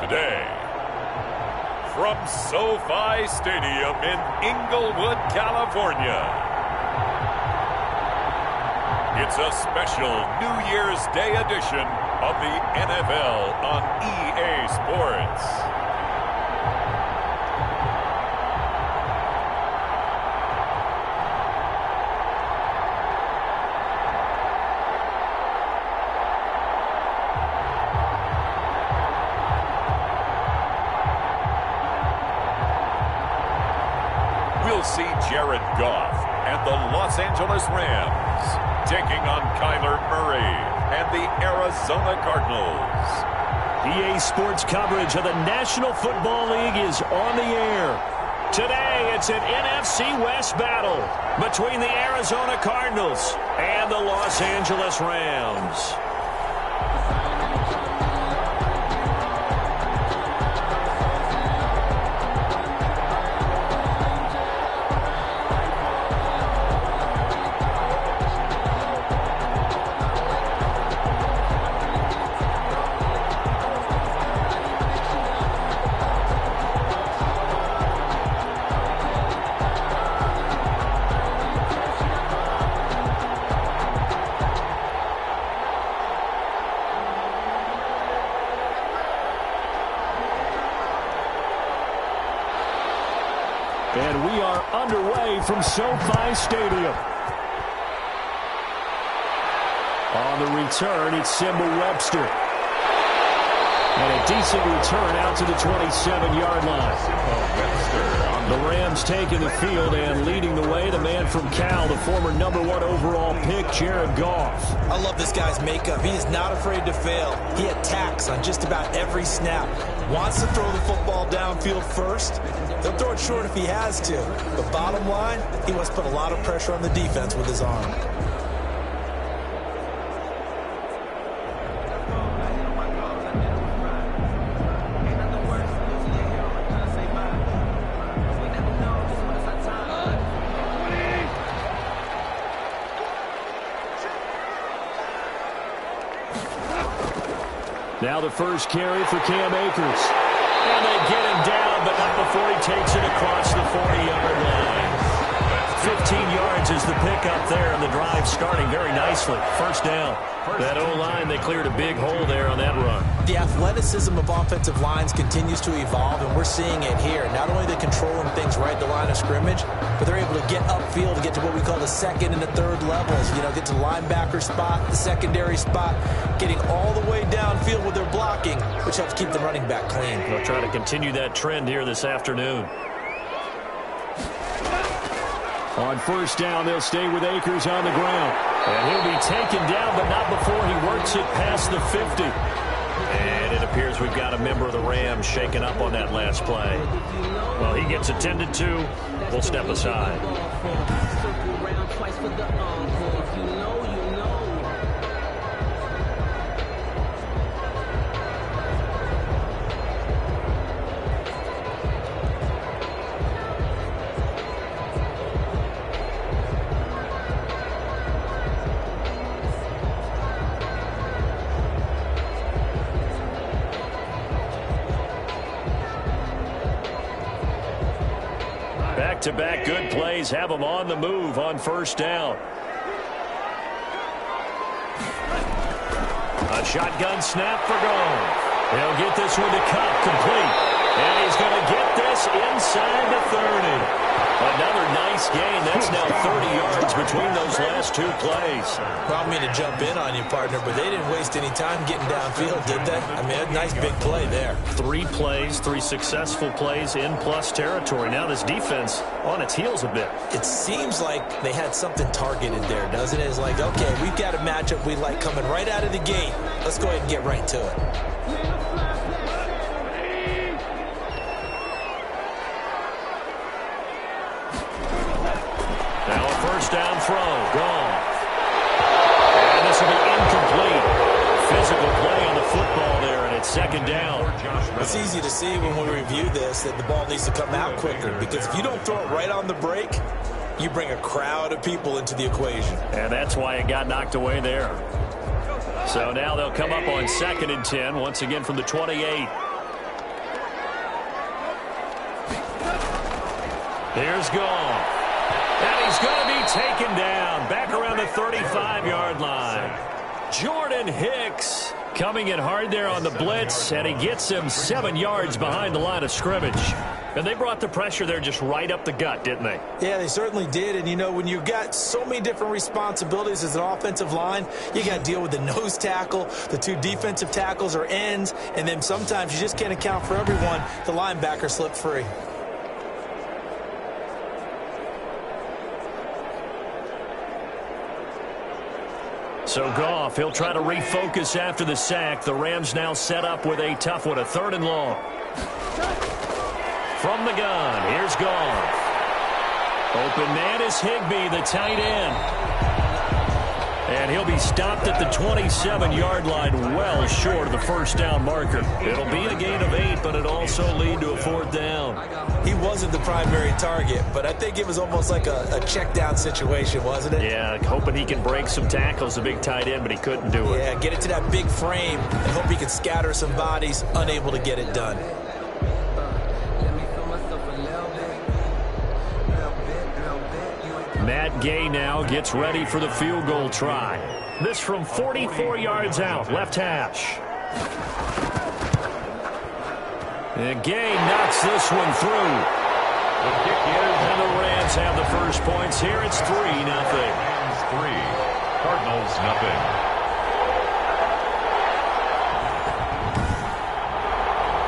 today. From SoFi Stadium in Inglewood, California, it's a special New Year's Day edition of the NFL on EA Sports. We'll see Jared Goff and the Los Angeles Rams taking on Kyler Murray and the Arizona Cardinals. EA Sports coverage of the National Football League is on the air. Today, it's an NFC West battle between the Arizona Cardinals and the Los Angeles Rams. And we are underway from SoFi Stadium. On the return, it's Simba Webster. And a decent return out to the 27-yard line. The Rams taking the field and leading the way. The man from Cal, the former #1 overall pick, Jared Goff. I love this guy's makeup. He is not afraid to fail. He attacks on just about every snap. Wants to throw the football downfield first. He'll throw it short if he has to. But bottom line, he wants to put a lot of pressure on the defense with his arm. Now the first carry for Cam Akers. And they get him down, but not before he takes it across the 40-yard line. 15 yards is the pickup there, and the drive starting very nicely. First down. That O-line, they cleared a big hole there on that run. The athleticism of offensive lines continues to evolve, and we're seeing it here. Not only are they controlling things right at the line of scrimmage, but they're able to get upfield to get to what we call the second and the third levels. You know, get to the linebacker spot, the secondary spot, getting all the way downfield with their blocking, which helps keep the running back clean. They'll try to continue that trend here this afternoon. On first down, they'll stay with Akers on the ground. And he'll be taken down, but not before he works it past the 50. And it appears we've got a member of the Rams shaken up on that last play. Well, he gets attended to. We'll step aside. Back-to-back good plays have them on the move on first down. A shotgun snap for Goff. He'll get this one to Cup complete. And he's going to get this inside the 30. Another nice gain. That's now 30 yards between those last two plays. Well, I don't mean to jump in on you, partner, but they didn't waste any time getting downfield, did they? I mean, a nice big play there. 3 plays, 3 successful plays in plus territory. Now this defense on its heels a bit. It seems like they had something targeted there, doesn't it? It's like, okay, we've got a matchup we like coming right out of the gate. Let's go ahead and get right to it. Now a first down throw. Gone. And this will be incomplete. Physical play on the football there, and it's second down. It's easy to see when we review this that the ball needs to come out quicker, because if you don't throw it right on the break, you bring a crowd of people into the equation. And that's why it got knocked away there. So now they'll come up on 2nd and 10, once again from the 28. Here's Goff. And he's going to be taken down back around the 35-yard line. Jordan Hicks coming in hard there on the blitz, and he gets him 7 yards behind the line of scrimmage. And they brought the pressure there just right up the gut, didn't they? Yeah, they certainly did. And, you know, when you've got so many different responsibilities as an offensive line, you got to deal with the nose tackle, the 2 defensive tackles or ends, and then sometimes you just can't account for everyone. The linebacker slipped free. So Goff, he'll try to refocus after the sack. The Rams now set up with a tough one, a 3rd and long. From the gun, here's Goff. Open man is Higbee, the tight end. And he'll be stopped at the 27-yard line, well short of the first down marker. It'll be a gain of 8, but it'll also lead to a 4th down. He wasn't the primary target, but I think it was almost like a check down situation, wasn't it? Yeah, hoping he can break some tackles, a big tight end, but he couldn't do it. Yeah, get it to that big frame and hope he can scatter some bodies, unable to get it done. Matt Gay now gets ready for the field goal try. This from 44 yards out, left hash. And Gay knocks this one through. The kick is, and the Rams have the first points here. It's 3-0. Rams 3, Cardinals nothing.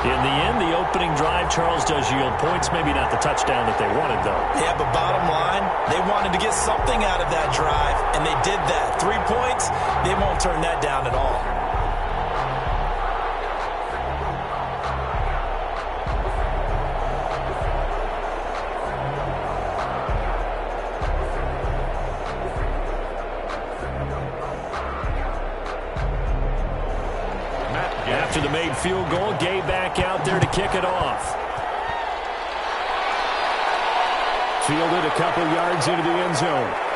In the end, the opening drive, Charles, does yield points. Maybe not the touchdown that they wanted, though. Yeah, but bottom line, they wanted to get something out of that drive, and they did that. 3 points, they won't turn that down at all. After the made field goal, Gay back out there to kick it off. Fielded a couple yards into the end zone.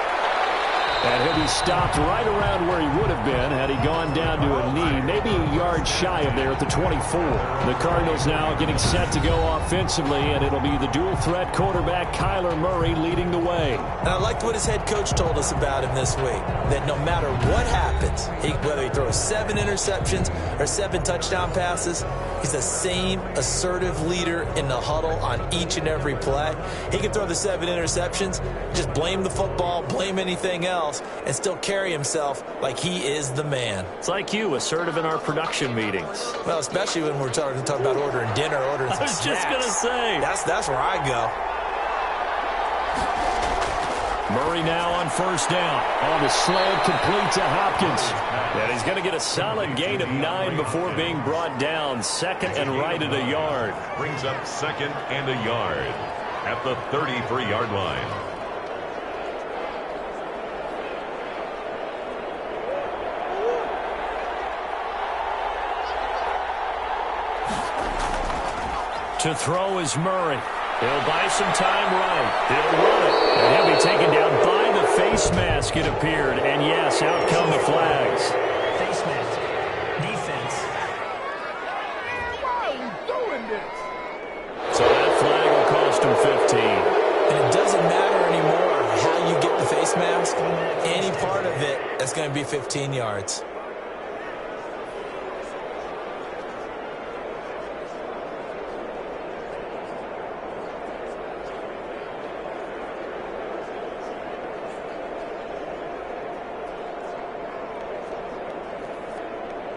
And he'll be stopped right around where he would have been had he gone down to a knee, maybe a yard shy of there at the 24. The Cardinals now getting set to go offensively, and it'll be the dual-threat quarterback Kyler Murray leading the way. And I liked what his head coach told us about him this week, that no matter what happens, whether he throws 7 interceptions or 7 touchdown passes, he's the same assertive leader in the huddle on each and every play. He can throw the 7 interceptions, just blame the football, blame anything else, and still carry himself like he is the man. It's like you, assertive in our production meetings. Well, especially when we're talking about ordering dinner, ordering some snacks. I was just going to say. That's where I go. Murray now on first down. On the slant, complete to Hopkins. And he's going to get a solid gain of 9 before being brought down. 2nd and right at a yard. Brings up 2nd and a yard at the 33-yard line. To throw is Murray. He'll buy some time right. He'll run it. And he'll be taken down by the face mask, it appeared. And yes, out come the flags. Face mask. Defense. Why are you doing this? So that flag will cost him 15. And it doesn't matter anymore how you get the face mask. Any part of it, that's going to be 15 yards.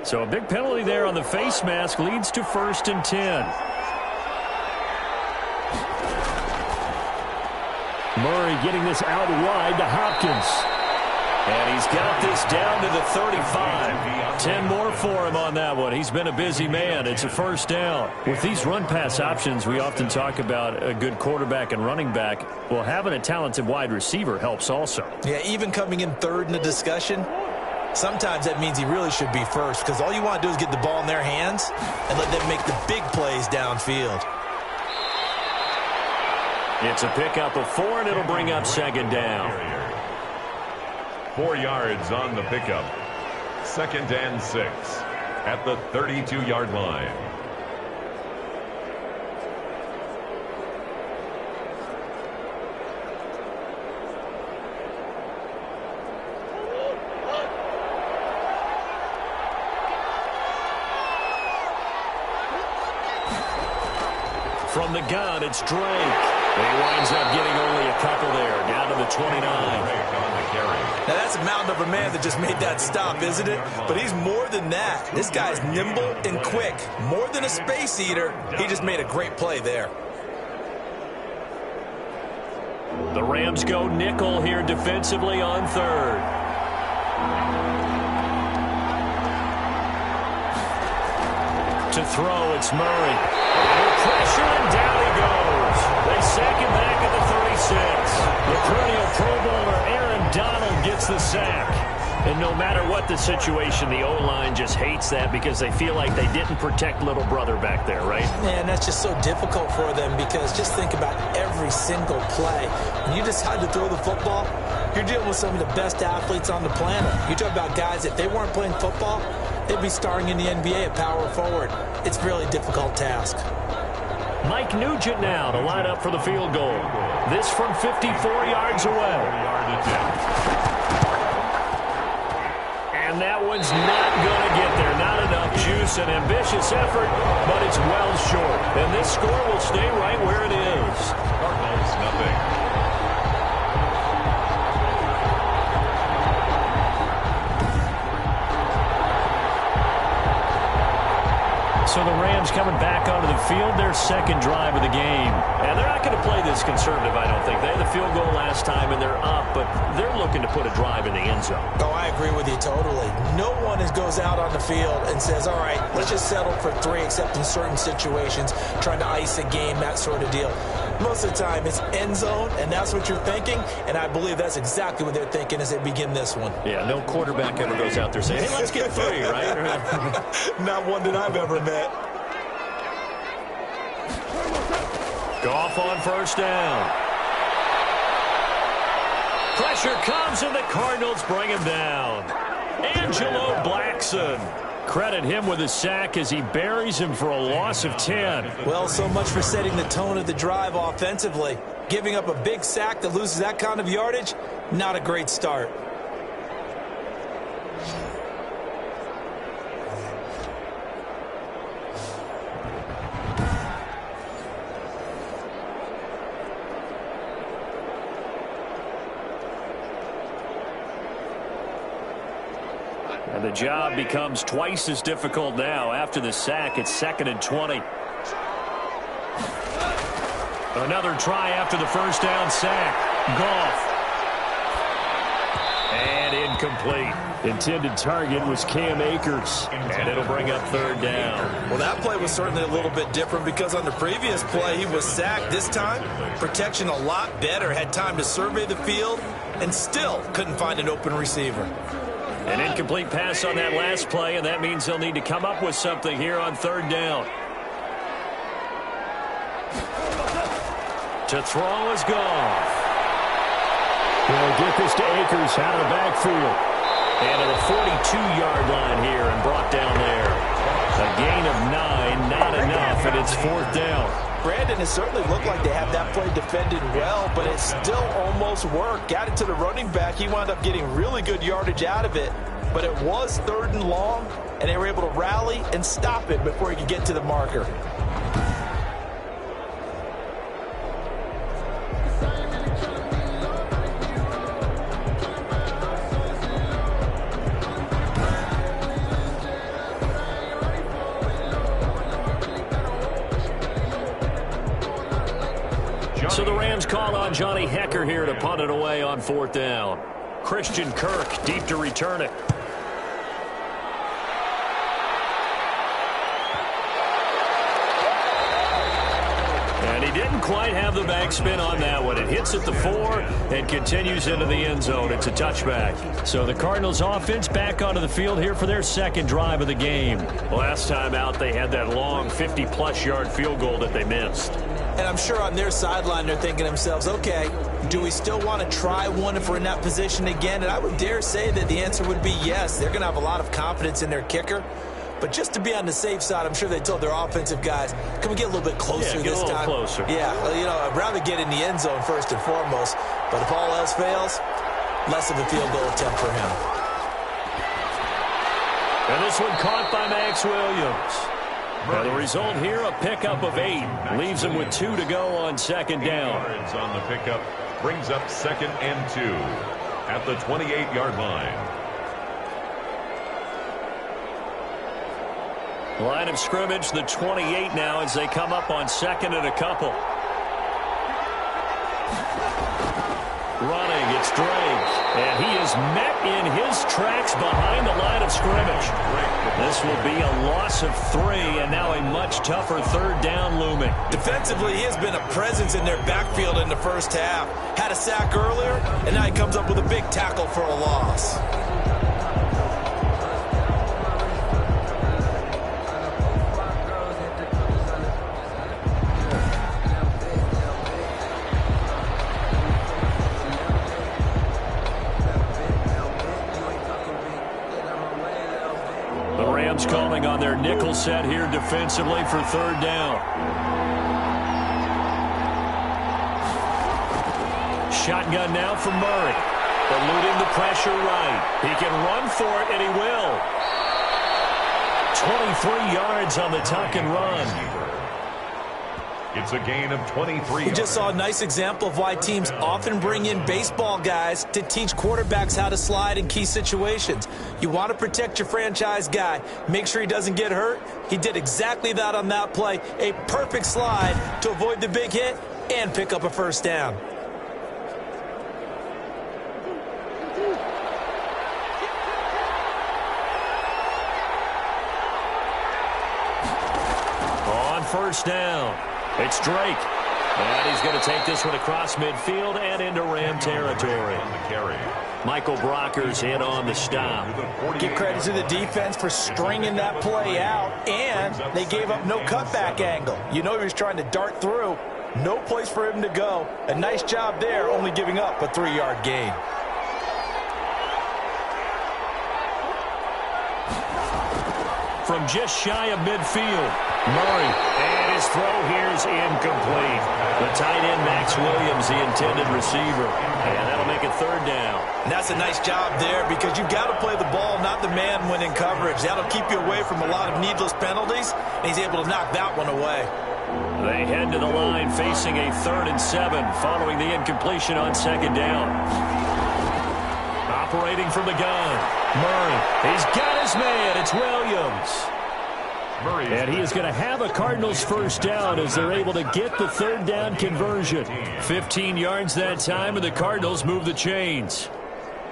So a big penalty there on the face mask leads to 1st and 10. Murray getting this out wide to Hopkins. And he's got this down to the 35. 10 more for him on that one. He's been a busy man. It's a 1st down. With these run-pass options, we often talk about a good quarterback and running back. Well, having a talented wide receiver helps also. Yeah, even coming in 3rd in the discussion, sometimes that means he really should be first, because all you want to do is get the ball in their hands and let them make the big plays downfield. It's a pickup of 4, and it'll bring up 2nd down. 4 yards on the pickup. 2nd and 6 at the 32-yard line. From the gun, it's Drake. And he winds up getting only a couple there, down to the 29. Now, that's a mountain of a man that just made that stop, isn't it? But he's more than that. This guy's nimble and quick. More than a space eater, he just made a great play there. The Rams go nickel here defensively on third. To throw, it's Murray. Under pressure, and down he goes. They sack him back at the 36. The perennial Pro Bowler Aaron Donald gets the sack. And no matter what the situation, the O-line just hates that because they feel like they didn't protect little brother back there, right? Man, that's just so difficult for them because just think about every single play. When you decide to throw the football, you're dealing with some of the best athletes on the planet. You talk about guys, if they weren't playing football, they'd be starring in the NBA at power forward. It's a really difficult task. Mike Nugent now to line up for the field goal. This from 54 yards away. And that one's not going to get there. Not enough juice, an ambitious effort, but it's well short. And this score will stay right where it is. Cardinals, nothing. So the Rams coming back onto the field, their second drive of the game. And they're not going to play this conservative, I don't think. They had the field goal last time, and they're up, but they're looking to put a drive in the end zone. Oh, I agree with you totally. No one goes out on the field and says, all right, let's just settle for 3, except in certain situations, trying to ice a game, that sort of deal. Most of the time, it's end zone, and that's what you're thinking, and I believe that's exactly what they're thinking as they begin this one. Yeah, no quarterback ever goes out there saying, hey, let's get 3, right? Not one that I've ever met. Goff on first down. Pressure comes, and the Cardinals bring him down. Angelo Blackson. Credit him with a sack as he buries him for a loss of 10. Well, so much for setting the tone of the drive offensively. Giving up a big sack that loses that kind of yardage, not a great start. And the job becomes twice as difficult now. After the sack, it's 2nd and 20. Another try after the first down sack. Goff. And incomplete. Intended target was Cam Akers. And it'll bring up 3rd down. Well, that play was certainly a little bit different because on the previous play, he was sacked. This time, protection a lot better. Had time to survey the field and still couldn't find an open receiver. An incomplete pass on that last play, and that means they'll need to come up with something here on 3rd down. To throw is Goff. They'll get this to Akers out of the backfield. And to the 42-yard line here and brought down there. A gain of 9, not enough, and it's 4th down. Brandon, it certainly looked like they had that play defended well, but it still almost worked. Got it to the running back. He wound up getting really good yardage out of it, but it was 3rd and long, and they were able to rally and stop it before he could get to the marker. So the Rams call on Johnny Hecker here to punt it away on 4th down. Christian Kirk deep to return it. And he didn't quite have the backspin on that one. It hits at the 4 and continues into the end zone. It's a touchback. So the Cardinals offense back onto the field here for their second drive of the game. Last time out, they had that long 50-plus yard field goal that they missed. And I'm sure on their sideline they're thinking to themselves, okay, do we still want to try one if we're in that position again? And I would dare say that the answer would be yes. They're going to have a lot of confidence in their kicker. But just to be on the safe side, I'm sure they told their offensive guys, can we get a little bit closer this time? Closer. Yeah, well, you know, I'd rather get in the end zone first and foremost. But if all else fails, less of a field goal attempt for him. And this one caught by Max Williams. And the result here, a pickup of 8. Leaves them with 2 to go on second down. Yards on the pickup brings up 2nd and 2 at the 28-yard line. Line of scrimmage, the 28 now as they come up on 2nd and a couple. Running, it's Drake. And he is met in his tracks behind the line of scrimmage. This will be a loss of 3, and now a much tougher third down looming. Defensively, he has been a presence in their backfield in the first half. Had a sack earlier, and now he comes up with a big tackle for a loss. Calling on their nickel set here defensively for third down. Shotgun now for Murray. Eluding the pressure right. He can run for it, and he will. 23 yards on the tuck and run. It's a gain of 23. We just saw a nice example of why teams often bring in baseball guys to teach quarterbacks how to slide in key situations. You want to protect your franchise guy. Make sure he doesn't get hurt. He did exactly that on that play. A perfect slide to avoid the big hit and pick up a first down. On first down. It's Drake. And he's going to take this one across midfield and into Ram territory. Michael Brocker's in on the stop. Give credit to the defense for stringing that play out, and they gave up no cutback angle. You know he was trying to dart through. No place for him to go. A nice job there, only giving up a 3-yard gain. From just shy of midfield, Murray, and his throw here is incomplete. The tight end, Max Williams, the intended receiver, and that'll make it third down. And that's a nice job there because you've got to play the ball, not the man when in coverage. That'll keep you away from a lot of needless penalties, and he's able to knock that one away. They head to the line facing a 3rd and 7 following the incompletion on second down. Operating from the gun, Murray. He's got his man. It's Williams. And he is going to have a Cardinals first down as they're able to get the third down conversion. 15 yards that time, and the Cardinals move the chains.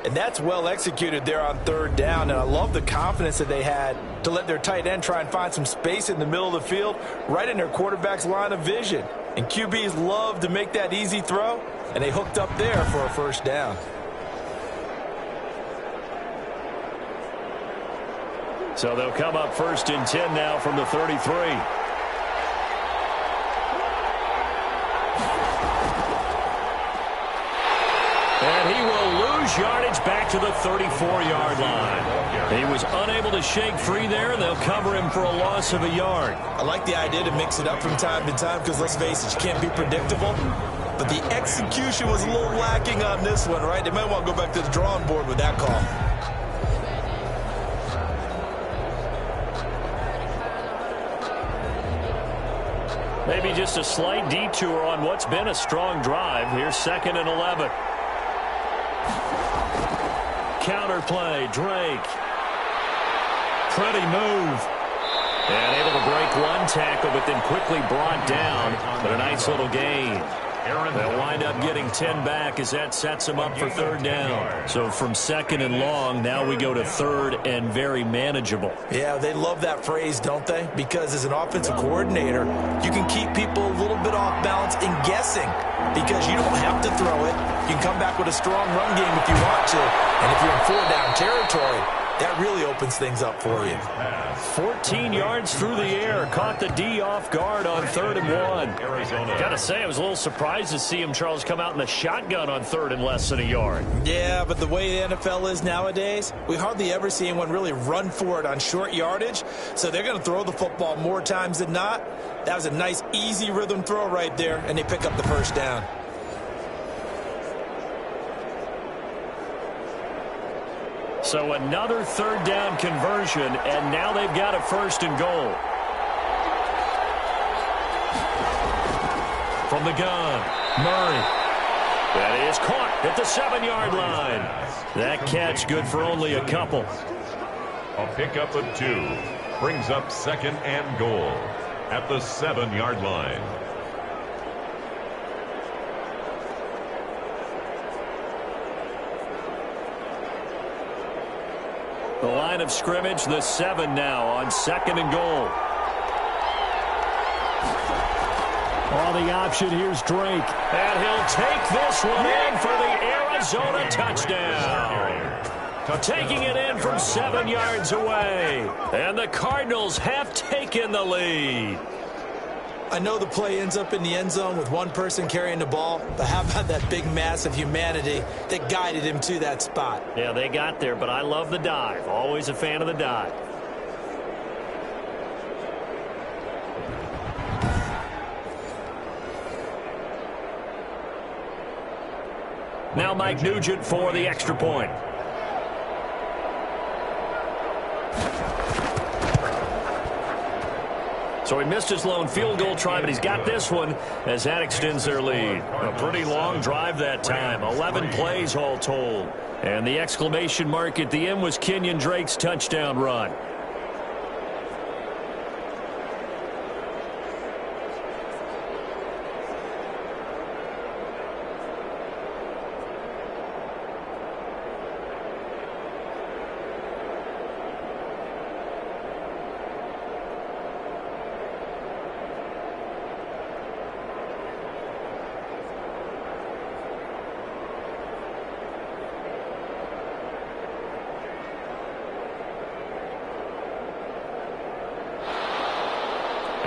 And that's well executed there on third down. And I love the confidence that they had to let their tight end try and find some space in the middle of the field, right in their quarterback's line of vision. And QBs love to make that easy throw, and they hooked up there for a first down. So they'll come up 1st and 10 now from the 33. And he will lose yardage back to the 34-yard line. He was unable to shake free there, and they'll cover him for a loss of a yard. I like the idea to mix it up from time to time because, let's face it, you can't be predictable. But the execution was a little lacking on this one, right? They might want to go back to the drawing board with that call. Maybe just a slight detour on what's been a strong drive. Here's 2nd and 11. Counter play, Drake. Pretty move. And able to break one tackle, but then quickly brought down. But a nice little gain. They'll wind up getting 10 back as that sets them up for third down. So from 2nd and long, now we go to 3rd and very manageable. Yeah, they love that phrase, don't they? Because as an offensive coordinator, you can keep people a little bit off balance in guessing because you don't have to throw it. You can come back with a strong run game if you want to. And if you're in 4-down territory, that really opens things up for you. 14 yards through the air. Caught the D off guard on 3rd and 1. Got to say, I was a little surprised to see him, Charles, come out in the shotgun on 3rd and less than a yard. Yeah, but the way the NFL is nowadays, we hardly ever see anyone really run for it on short yardage. So they're going to throw the football more times than not. That was a nice, easy rhythm throw right there, and they pick up the first down. So another 3rd down conversion, and now they've got a 1st and goal. the gun. Murray. That is caught at the 7-yard line. That catch good for only a couple. A pickup of 2 brings up 2nd and goal at the 7-yard line. The line of scrimmage, the 7 now on 2nd and goal. On the option, here's Drake. And he'll take this one in for the Arizona touchdown. Taking it in from 7 yards away. And the Cardinals have taken the lead. I know the play ends up in the end zone with one person carrying the ball, but how about that big mass of humanity that guided him to that spot? Yeah, they got there, but I love the dive. Always a fan of the dive. Now Mike Nugent for the extra point. So he missed his lone field goal try, but he's got this one as that extends their lead. A pretty long drive that time, 11 plays all told. And the exclamation mark at the end was Kenyon Drake's touchdown run.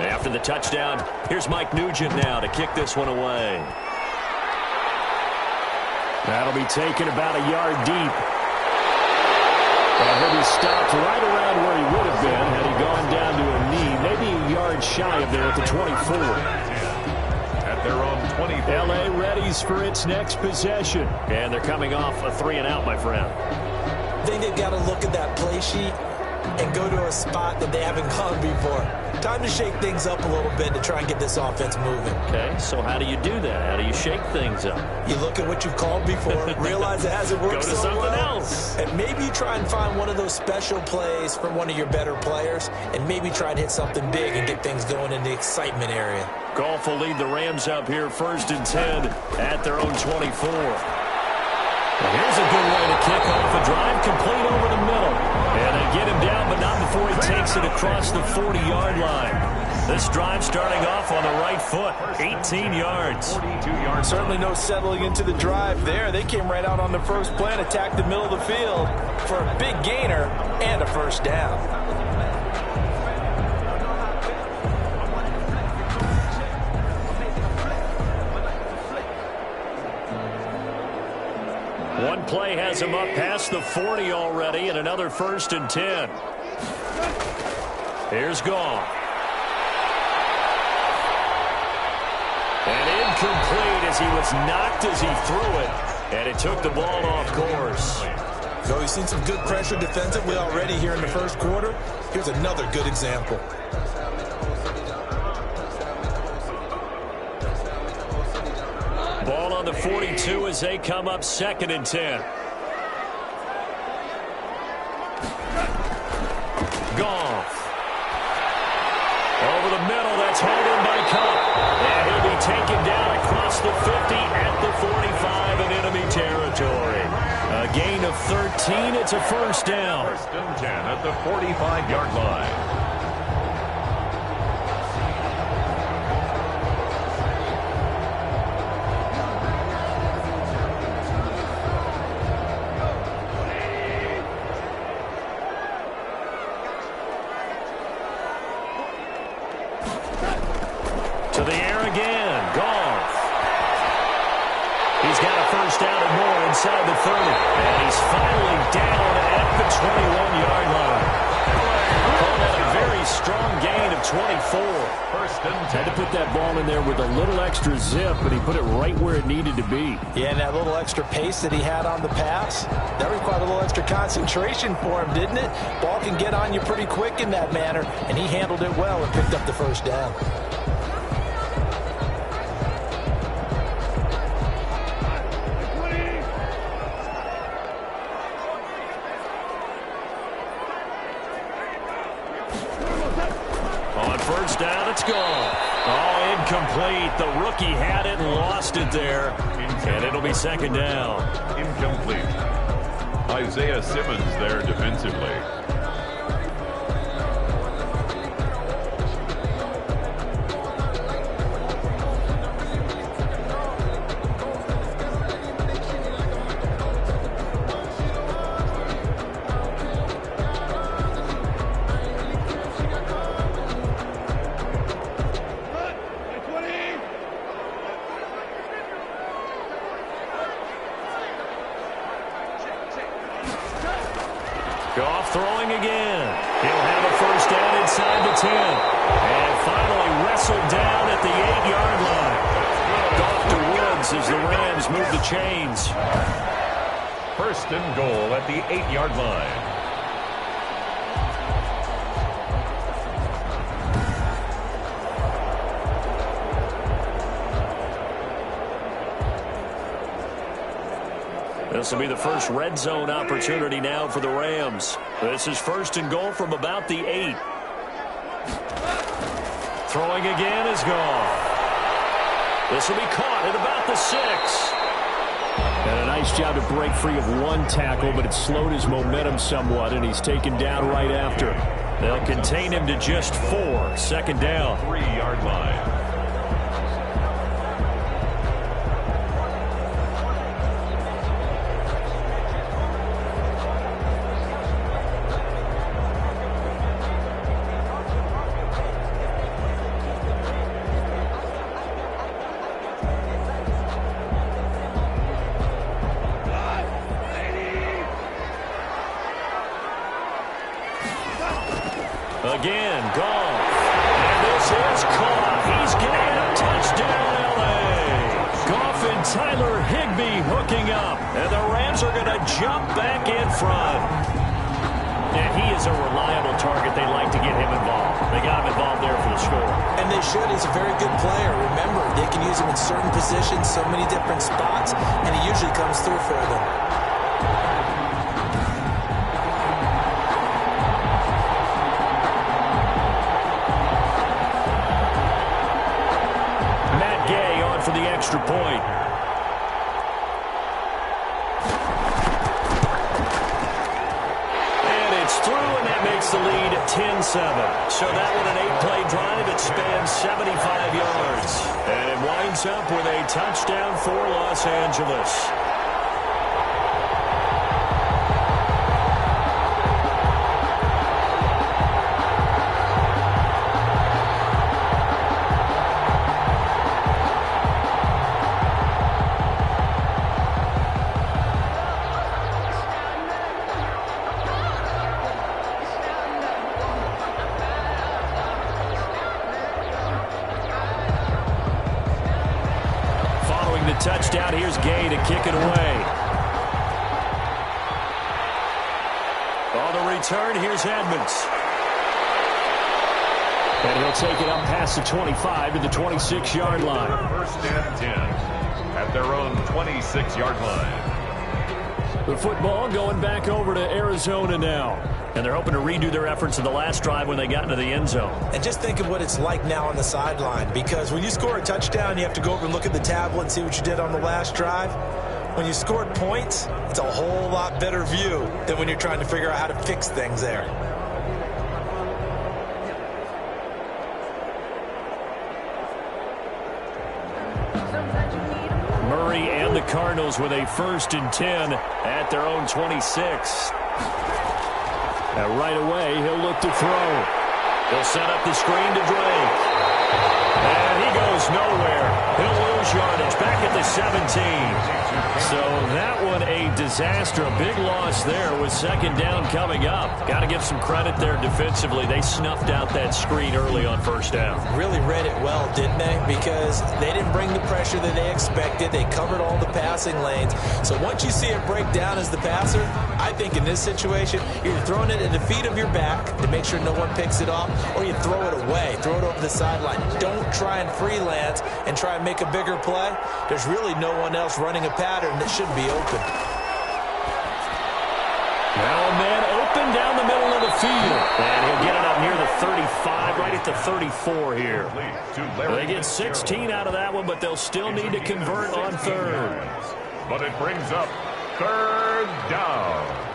After the touchdown, here's Mike Nugent now to kick this one away. That'll be taken about a yard deep. And he'll be stopped right around where he would have been had he gone down to a knee, maybe a yard shy of there at the 24. At their own 24. L.A. readies for its next possession. And they're coming off a 3-and-out, my friend. I think they've got to look at that play sheet and go to a spot that they haven't gone before. Time to shake things up a little bit to try and get this offense moving. Okay, so how do you do that? How do you shake things up? You look at what you've called before, realize it hasn't worked Go to so something well, else. and maybe you try and find one of those special plays from one of your better players, and maybe try to hit something big and get things going in the excitement area. Goff will lead the Rams up here 1st and 10 at their own 24. Well, here's a good way to kick off a drive, complete over the middle. And they get him down, but not before he takes it across the 40-yard line. This drive starting off on the right foot, 18 yards. 42 yards. Certainly no settling into the drive there. They came right out on the first play and attacked the middle of the field for a big gainer and a first down. One play has him up past the 40 already, and another 1st and 10. Here's Goff. And incomplete as he was knocked as he threw it, and it took the ball off course. So we've seen some good pressure defensively already here in the first quarter. Here's another good example. Ball on the 42 as they come up 2nd and 10. Goff. Over the middle, that's hauled in by Cup. And he'll be taken down across the 50 at the 45 in enemy territory. A gain of 13, it's a first down. 1st and 10 at the 45-yard line. To the air again, Goff. He's got a first down and more inside the 30. And he's finally down at the 21-yard line. Calling it a very strong gain of 24. 1st and 10. Had to put that ball in there with a little extra zip, but he put it right where it needed to be. Yeah, and that little extra pace that he had on the pass, that required a little extra concentration for him, didn't it? Ball can get on you pretty quick in that manner, and he handled it well and picked up the first down. first down. It's gone. Oh, incomplete. The rookie had it and lost it there. And it'll be second down. Incomplete. Isaiah Simmons there defensively. Goff throwing again. He'll have a first down inside the 10. And finally wrestled down at the 8-yard line. Goff to Woods as the Rams move the chains. First and goal at the 8-yard line. This will be the first red zone opportunity now for the Rams. This is first and goal from about the 8. Throwing again is gone. This will be caught at about the 6. And a nice job to break free of one tackle, but it slowed his momentum somewhat, and he's taken down right after. They'll contain him to just 4. Second down. 3-yard line. Again, Goff. And this is caught. He's getting a touchdown, L.A. Goff and Tyler Higbee hooking up. And the Rams are going to jump back in front. And he is a reliable target. They like to get him involved. They got him involved there for the score. And they should. He's a very good player. Remember, they can use him in certain positions, so many different spots, and he usually comes through for them. For the extra point. And it's through, and that makes the lead 10-7. So that one, an 8-play drive. It spans 75 yards. And it winds up with a touchdown for Los Angeles. Touchdown. Here's Gay to kick it away. On the return, here's Edmonds. And he'll take it up past the 25 to the 26-yard line. First and 10 at their own 26-yard line. The football going back over to Arizona now. And they're hoping to redo their efforts in the last drive when they got into the end zone. And just think of what it's like now on the sideline, because when you score a touchdown, you have to go over and look at the tablet and see what you did on the last drive. When you scored points, it's a whole lot better view than when you're trying to figure out how to fix things there. Murray and the Cardinals with a 1st and 10 at their own 26. And right away, he'll look to throw. He'll set up the screen to Drake. And he goes nowhere. He'll lose yardage back at the 17. So that one a disaster. A big loss there with second down coming up. Got to give some credit there defensively. They snuffed out that screen early on first down. Really read it well, didn't they? Because they didn't bring the pressure that they expected. They covered all the passing lanes. So once you see it break down as the passer, I think in this situation, you're throwing it at the feet of your back to make sure no one picks it off, or you throw it away, throw it over the sideline. Don't try and freelance and try and make a bigger play. There's really no one else running a pattern that should be open. Now a man open down the middle of the the field. And he'll get it up near the 35, right at the 34 here. They get 16 out of that one, but they'll still need to convert on third. But it brings up third down.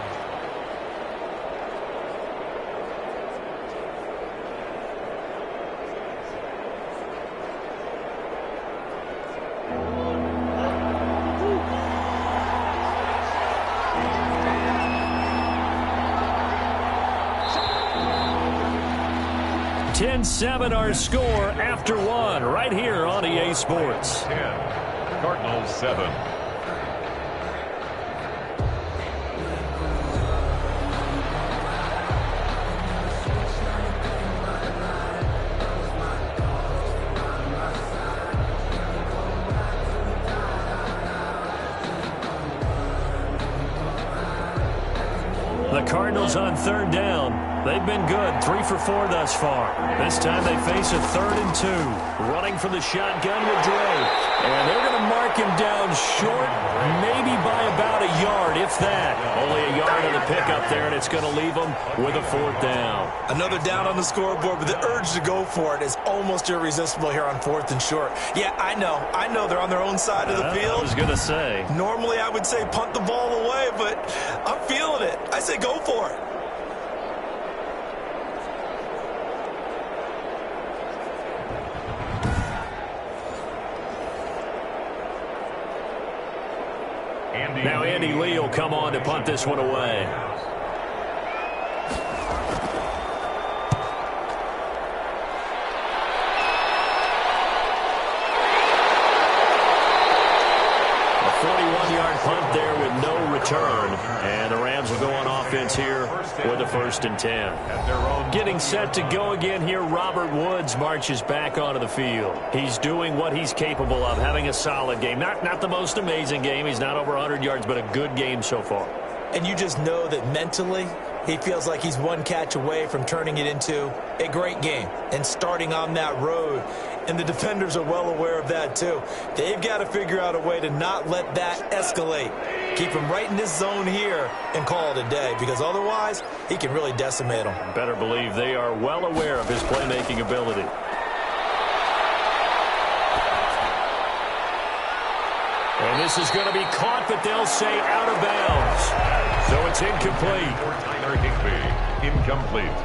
Our score after one right here on EA Sports. 10, Cardinals 7. The Cardinals on third down. They've been good, 3 for 4 thus far. This time they face a 3rd and 2. Running from the shotgun with Dre. And they're going to mark him down short, maybe by about a yard, if that. Only a yard on the pickup there, and it's going to leave them with a 4th down. Another down on the scoreboard, but the urge to go for it is almost irresistible here on 4th and short. Yeah, I know they're on their own side of the field. I was going to say. Normally I would say punt the ball away, but I'm feeling it. I say go for it. Now Andy Lee will come on to punt this one away. A 41-yard punt there with no return. And the Rams will go on offense here with a 1st and 10. Getting set to go again here, Robert Woods marches back onto the field. He's doing what he's capable of, having a solid game. Not the most amazing game. He's not over 100 yards, but a good game so far. And you just know that mentally he feels like he's one catch away from turning it into a great game and starting on that road. And the defenders are well aware of that too. They've got to figure out a way to not let that escalate. Keep him right in this zone here and call it a day, because otherwise he can really decimate them. Better believe they are well aware of his playmaking ability. And this is going to be caught, but they'll say out of bounds. So it's incomplete. For Tyler Higbee, incomplete.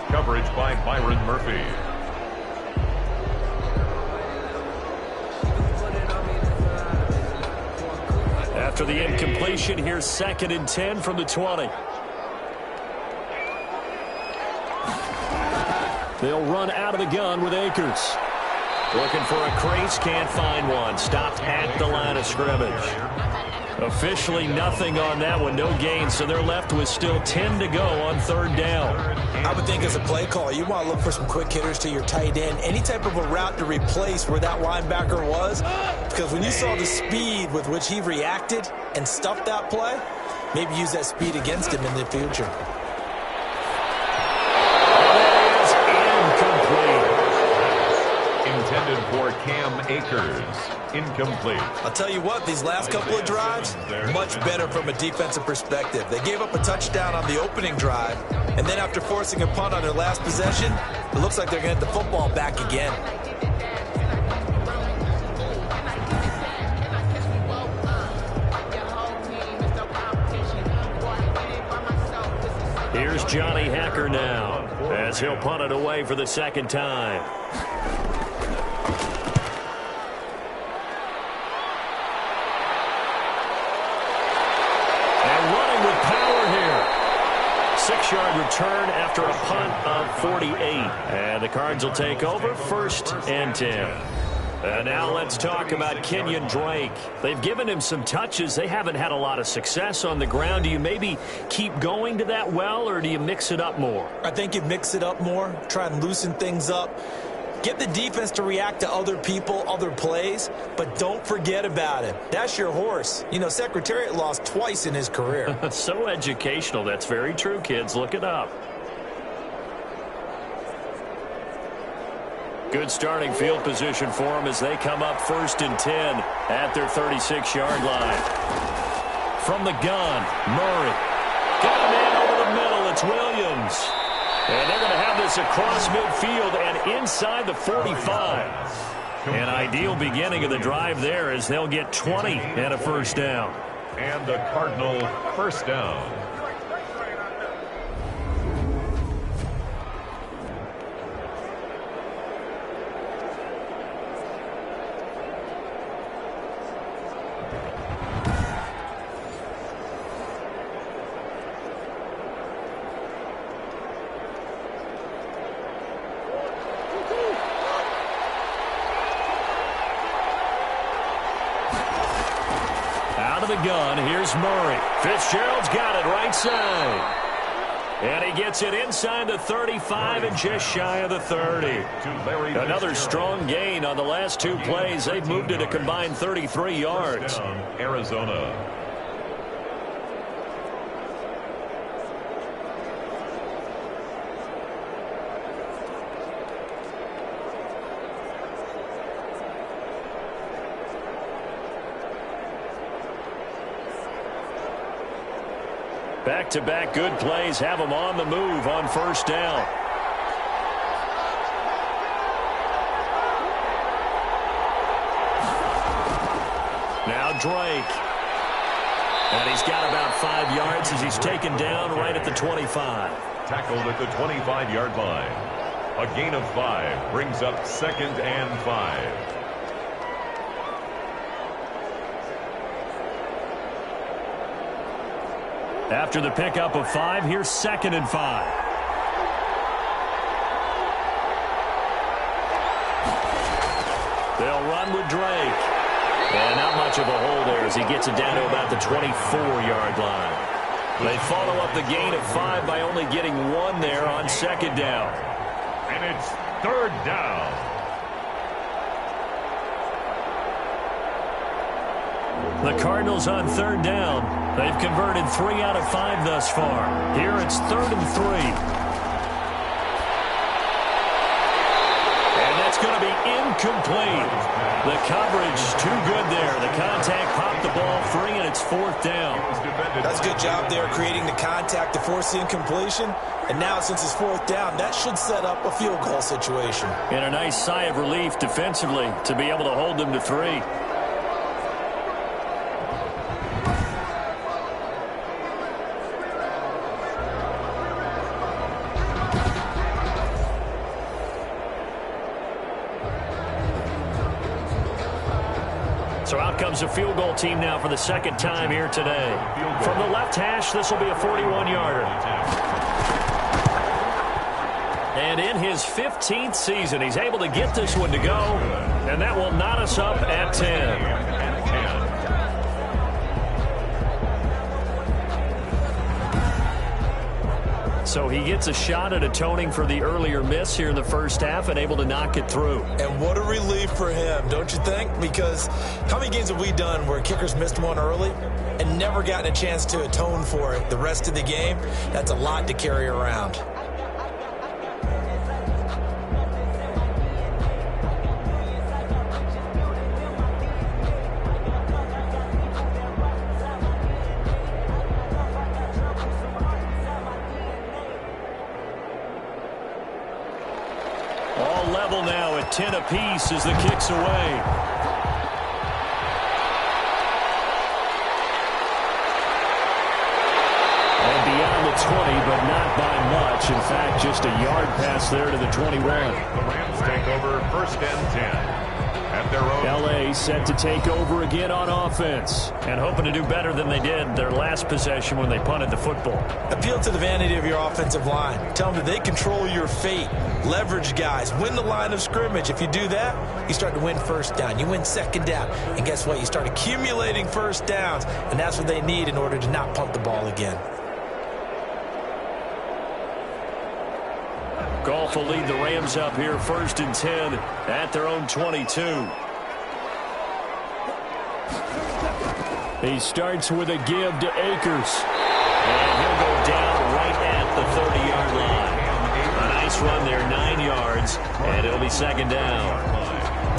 Coverage by Byron Murphy. After the incompletion, here's 2nd and 10 from the 20. They'll run out of the gun with Akers. Looking for a crease, can't find one. Stopped at the line of scrimmage. Officially nothing on that one, no gain, so they're left with still 10 to go on 3rd down. I would think as a play caller, you want to look for some quick hitters to your tight end. Any type of a route to replace where that linebacker was. Because when you saw the speed with which he reacted and stuffed that play, maybe use that speed against him in the future. Intended for Cam Akers. Incomplete. I'll tell you what, these last couple of drives, much better from a defensive perspective. They gave up a touchdown on the opening drive, and then after forcing a punt on their last possession, it looks like they're going to get the football back again. Here's Johnny Hacker now, as he'll punt it away for the 2nd time. And running with power here. 6-yard return after a punt of 48. And the Cards will take over, 1st and 10. And now let's talk about Kenyon Drake. They've given him some touches. They haven't had a lot of success on the ground. Do you maybe keep going to that well, or do you mix it up more? I think you mix it up more, try and loosen things up. Get the defense to react to other people, other plays, but don't forget about him. That's your horse. You know, Secretariat lost twice in his career. So educational. That's very true, kids. Look it up. Good starting field position for them as they come up 1st and 10 at their 36-yard line. From the gun, Murray. Got a man over the middle. It's Williams. is across midfield and inside the 45. An ideal beginning of the drive there as they'll get 20 and a first down. And the Cardinal first down. Gun. Here's Murray. Fitzgerald's got it right side. And he gets it inside the 35 and just shy of the 30. Another strong gain on the last two plays. They've moved it a combined 33 yards. Arizona. Back-to-back good plays have them on the move on first down. Now Drake. And he's got about 5 yards as he's taken down right at the 25. Tackled at the 25-yard line. A gain of 5 brings up 2nd and 5. After the pickup of 5, here's 2nd and 5. They'll run with Drake. And not much of a hole there as he gets it down to about the 24-yard line. They follow up the gain of 5 by only getting 1 there on 2nd down. And it's 3rd down. The Cardinals on 3rd down. They've converted 3 out of 5 thus far. Here it's 3rd and 3. And that's going to be incomplete. The coverage too good there. The contact popped the ball free, and it's 4th down. That's a good job there creating the contact to force the incompletion. And now since it's 4th down, that should set up a field goal situation. And a nice sigh of relief defensively to be able to hold them to 3. So out comes a field goal team now for the 2nd time here today. From the left hash, this will be a 41-yarder. And in his 15th season, he's able to get this one to go. And that will knot us up at 10. So he gets a shot at atoning for the earlier miss here in the first half and able to knock it through. And what a relief for him, don't you think? Because how many games have we done where kickers missed one early and never gotten a chance to atone for it the rest of the game? That's a lot to carry around. Level now at 10 apiece as the kick's away. And beyond the 20, but not by much. In fact, just a yard pass there to the 21. The Rams take over 1st and 10. At their own. L.A. set to take over again on offense and hoping to do better than they did their last possession when they punted the football. Appeal to the vanity of your offensive line. Tell them that they control your fate. Leverage guys. Win the line of scrimmage. If you do that, you start to win 1st down. You win 2nd down. And guess what? You start accumulating 1st downs. And that's what they need in order to not punt the ball again. Goff will lead the Rams up here 1st and 10 at their own 22. He starts with a give to Akers. And he'll go down right at the 30-yard line. A nice run there, 9 yards, and it'll be 2nd down.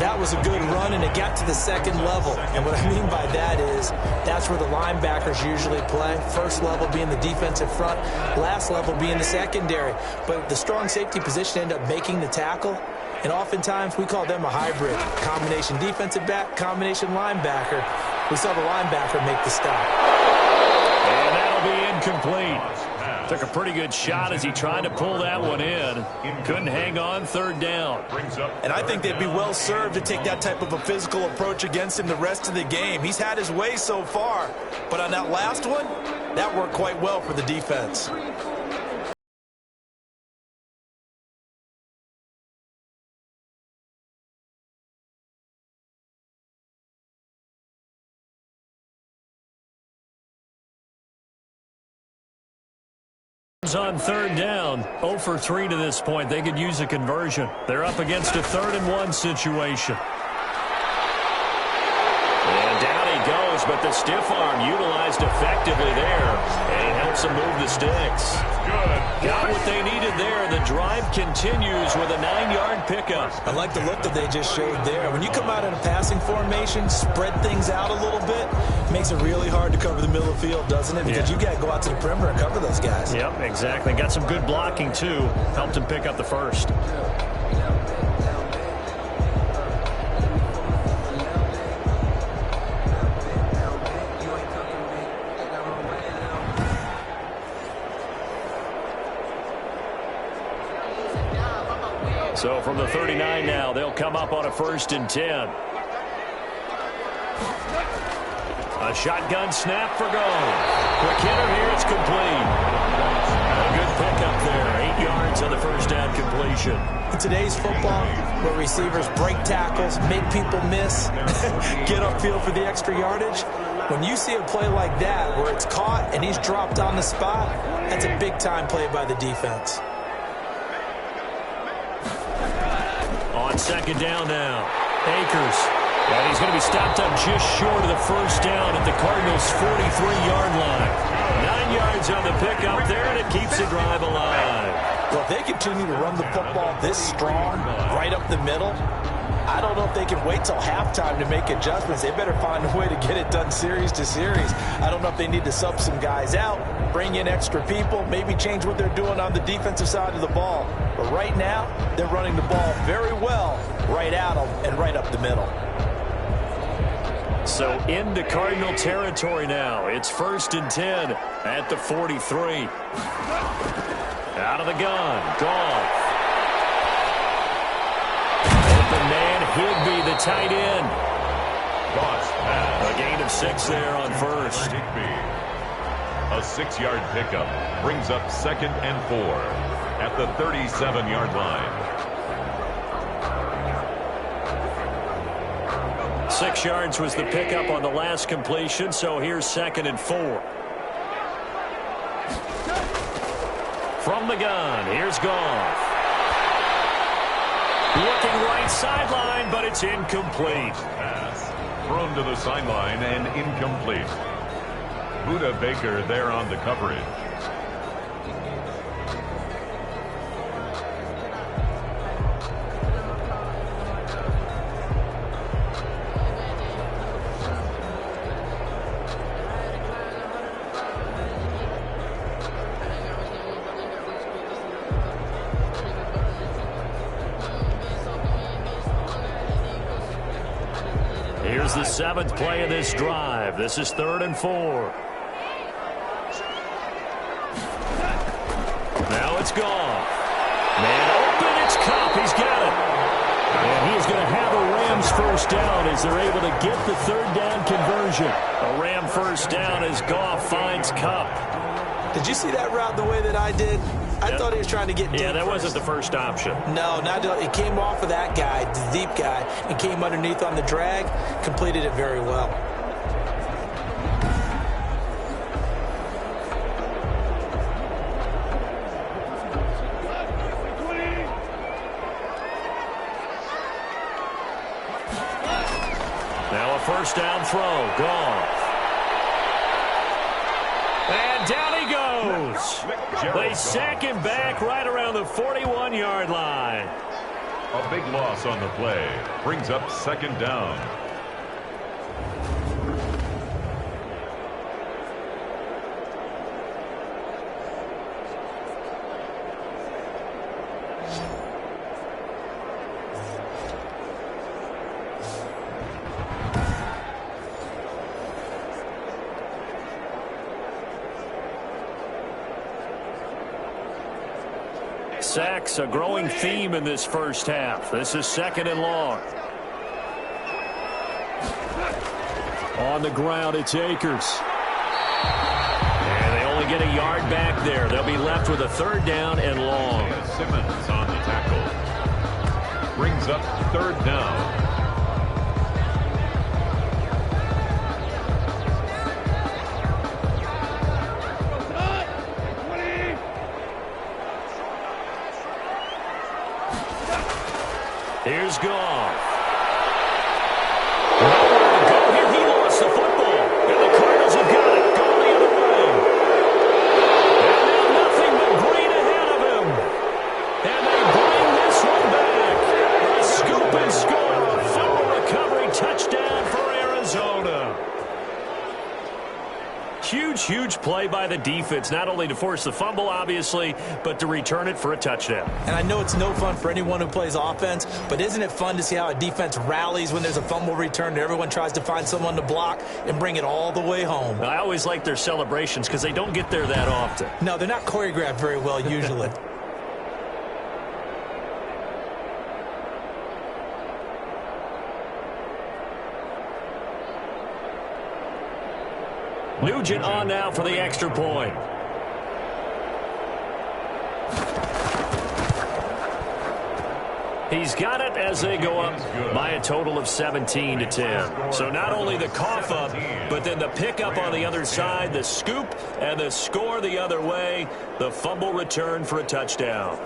That was a good run, and it got to the second level. And what I mean by that is that's where the linebackers usually play. First level being the defensive front, last level being the secondary. But the strong safety position ended up making the tackle. And oftentimes we call them a hybrid. Combination defensive back, combination linebacker. We saw the linebacker make the stop. And that'll be incomplete. Took a pretty good shot as he tried to pull that one in. Couldn't hang on, third down. And I think they'd be well served to take that type of a physical approach against him the rest of the game. He's had his way so far. But on that last one, that worked quite well for the defense. On third down, 0 for 3 to this point. They could use a conversion. They're up against a 3rd-and-1 situation. And down he goes, but the stiff arm utilized effectively there. And it helps them move the sticks. Got what they needed there. The drive continues with a 9-yard pickup. I like the look that they just showed there. When you come out in a passing formation, spread things out a little bit, makes it really hard to cover the middle of the field, doesn't it? Because you got to go out to the perimeter and cover those guys. Yep, exactly. Got some good blocking, too. Helped him pick up the first. So from the 39 now, they'll come up on a 1st and 10. A shotgun snap for goal. Quick hitter here, it's complete. A good pickup there. 8 yards on the first down completion. In today's football, where receivers break tackles, make people miss, get upfield for the extra yardage, when you see a play like that where it's caught and he's dropped on the spot, that's a big-time play by the defense. On second down now, Akers. And he's going to be stopped up just short of the first down at the Cardinals' 43-yard line. 9 yards on the pickup there, and it keeps the drive alive. Well, if they continue to run the football this strong, right up the middle, I don't know if they can wait till halftime to make adjustments. They better find a way to get it done series to series. I don't know if they need to sub some guys out, bring in extra people, maybe change what they're doing on the defensive side of the ball. But right now, they're running the ball very well right at them and right up the middle. So into Cardinal territory now. It's 1st and 10 at the 43. Out of the gun, Goff. Open man, Higby, the tight end. A gain of 6 there on first. A 6-yard pickup brings up 2nd and 4 at the 37-yard line. 6 yards was the pickup on the last completion, so here's 2nd and 4. From the gun, here's Goff. Looking right sideline, but it's incomplete. Pass thrown to the sideline and incomplete. Buda Baker there on the coverage. Here's the 7th play of this drive. This is 3rd and 4. Now it's Goff. Man open, it's Cup. He's got it. And he's going to have a Rams first down as they're able to get the 3rd down conversion. A Ram first down as Goff finds Cup. Did you see that route the way that I did? I thought he was trying to get deep. Yeah, that wasn't the first option. No, it came off of that guy, the deep guy, and came underneath on the drag, completed it very well. Now a first down throw. Goff. And down he goes. They sack him back right around the 41-yard line. A big loss on the play. Brings up second down. Sacks, a growing theme in this first half. This is second and long. On the ground, it's Akers. And they only get a yard back there. They'll be left with a third down and long. Simmons on the tackle. Brings up third down. Here's Goff. Nowhere to go here. He lost the football. And the Cardinals have got it. Going the other way. And now nothing but green ahead of him. And they bring this one back. A scoop and score. A fumble recovery touchdown for Arizona. Huge play by the defense, not only to force the fumble, obviously, but to return it for a touchdown. And I know it's no fun for anyone who plays offense, but isn't it fun to see how a defense rallies when there's a fumble return and everyone tries to find someone to block and bring it all the way home? I always like their celebrations because they don't get there that often. No, they're not choreographed very well usually. Nugent on now for the extra point. He's got it as they go up by a total of 17-10. So not only the cough up, but then the pickup on the other side, the scoop, and the score the other way. The fumble return for a touchdown.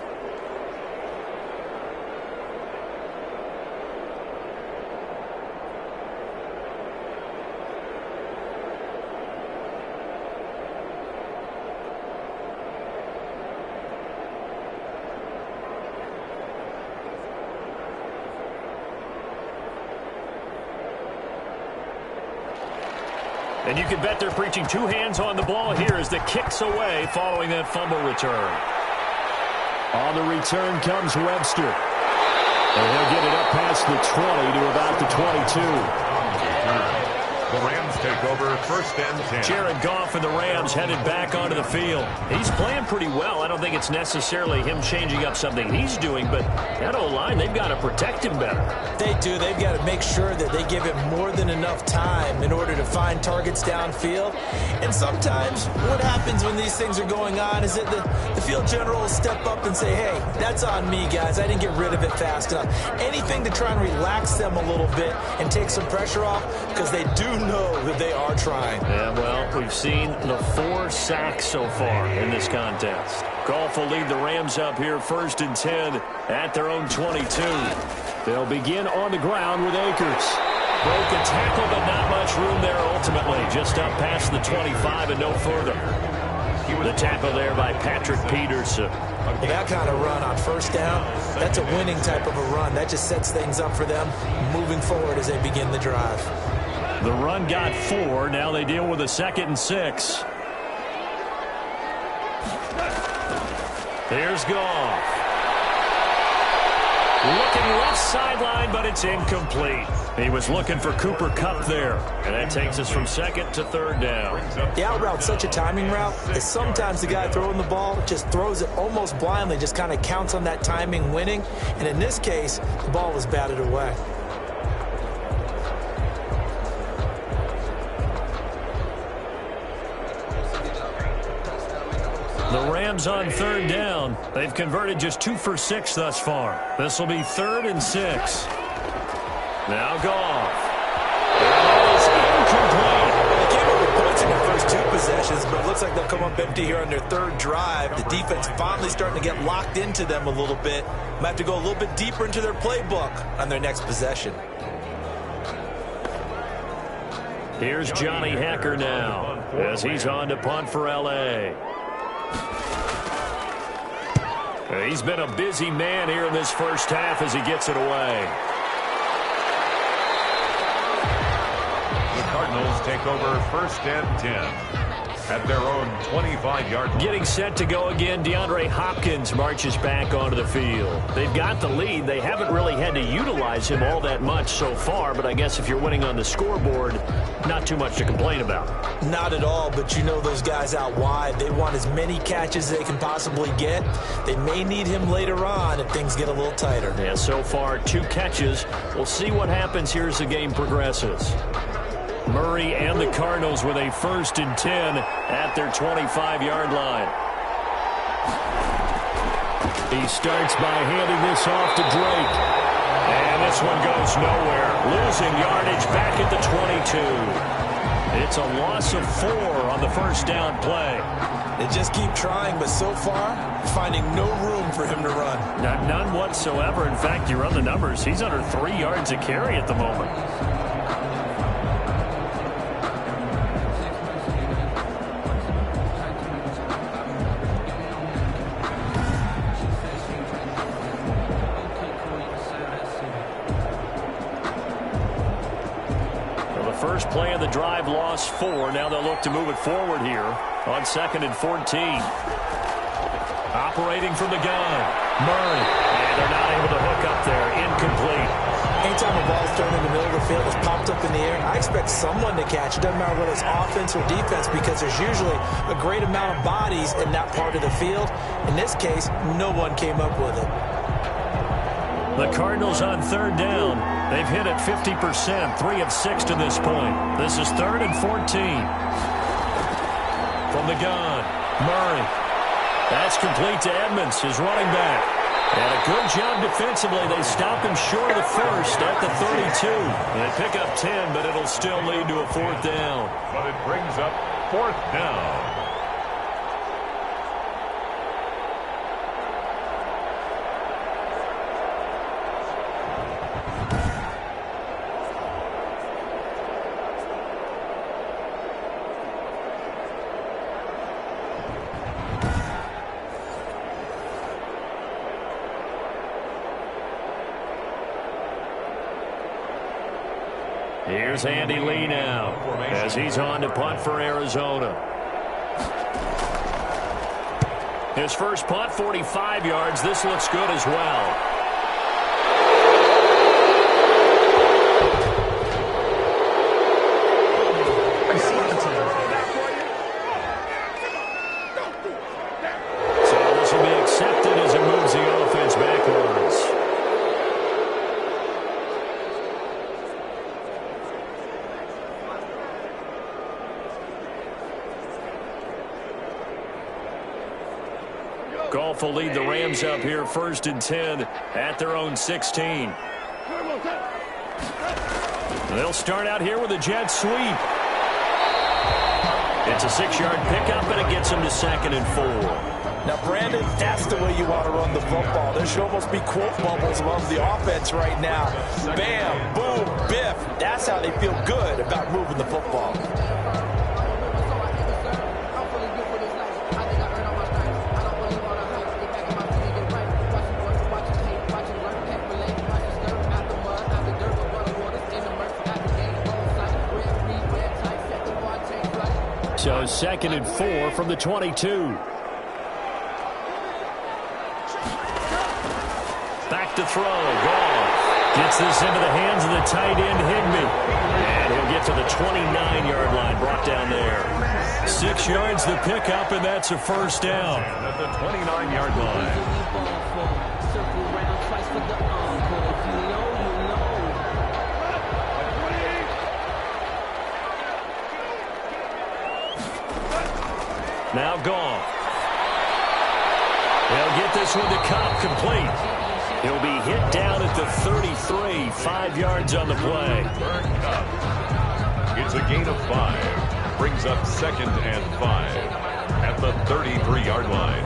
And you can bet they're preaching two hands on the ball here as the kick's away following that fumble return. On the return comes Webster. And he'll get it up past the 20 to about the 22. The Rams take over first and 10. Jared Goff and the Rams headed back onto the field. He's playing pretty well. I don't think it's necessarily him changing up something he's doing, but that O-line, they've got to protect him better. They do. They've got to make sure that they give him more than enough time in order to find targets downfield. And sometimes what happens when these things are going on is that the field general will step up and say, hey, that's on me, guys. I didn't get rid of it fast enough. Anything to try and relax them a little bit and take some pressure off, because they do know that they are trying. Yeah, well, we've seen the 4 sacks so far in this contest. Goff will lead the Rams up here first and 10 at their own 22. They'll begin on the ground with Akers. Broke a tackle, but not much room there ultimately. Just up past the 25 and no further. The tackle there by Patrick Peterson. Well, that kind of run on first down, that's a winning type of a run. That just sets things up for them moving forward as they begin the drive. The run got 4. Now they deal with a 2nd and 6. Here's Goff. Looking left sideline, but it's incomplete. He was looking for Cooper Kupp there. And that takes us from 2nd to 3rd down. The out route's such a timing route that sometimes the guy throwing the ball just throws it almost blindly, just kind of counts on that timing winning. And in this case, the ball was batted away. The Rams on 3rd down. They've converted just 2 for 6 thus far. This will be 3rd and 6. Now Goff. That is incomplete. They came up with points in their first 2 possessions, but it looks like they'll come up empty here on their 3rd drive. The defense finally starting to get locked into them a little bit. Might have to go a little bit deeper into their playbook on their next possession. Here's Johnny Hacker now as he's on to punt for L.A. He's been a busy man here in this first half as he gets it away. The Cardinals take over 1st and 10 at their own 25-yard line. Getting set to go again, DeAndre Hopkins marches back onto the field. They've got the lead. They haven't really had to utilize him all that much so far, but I guess if you're winning on the scoreboard, not too much to complain about. Not at all, but you know those guys out wide, they want as many catches as they can possibly get. They may need him later on if things get a little tighter. Yeah, so far 2 catches. We'll see what happens here as the game progresses. Murray and the Cardinals with a 1st and 10 at their 25-yard line. He starts by handing this off to Drake. And this one goes nowhere. Losing yardage back at the 22. It's a loss of 4 on the first down play. They just keep trying, but so far, finding no room for him to run. None whatsoever. In fact, you run the numbers. He's under 3 yards a carry at the moment. First play of the drive, lost 4. Now they'll look to move it forward here on 2nd and 14. Operating from the gun, Murray. And they're not able to hook up there. Incomplete. Anytime a ball's thrown in the middle of the field, it's popped up in the air, I expect someone to catch it. Doesn't matter whether it's offense or defense, because there's usually a great amount of bodies in that part of the field. In this case, no one came up with it. The Cardinals on 3rd down. They've hit it 50%, 3 of 6 to this point. This is 3rd and 14. From the gun, Murray. That's complete to Edmonds, his running back. And a good job defensively. They stop him short of the first at the 32. They pick up 10, but it'll still lead to a 4th down. But it brings up 4th down. Here's Andy Lee now as he's on to punt for Arizona. His first punt, 45 yards. This looks good as well. So this will be accepted as it moves the offense backwards. Goff will lead the Rams up here 1st and 10 at their own 16. They'll start out here with a jet sweep. It's a 6-yard pickup, and it gets them to 2nd and 4. Now, Brandon, that's the way you want to run the football. There should almost be quote bubbles above the offense right now. Bam, boom, biff. That's how they feel good about moving the football. So 2nd and 4 from the 22. Back to throw. Goff gets this into the hands of the tight end, Higbee. And he'll get to the 29-yard line, brought down there. 6 yards the pickup, and that's a 1st down. At the 29-yard line. Now Goff. He'll get this one to Cobb complete. He'll be hit down at the 33, 5 yards on the play. It's a gain of 5. Brings up 2nd and 5 at the 33-yard line.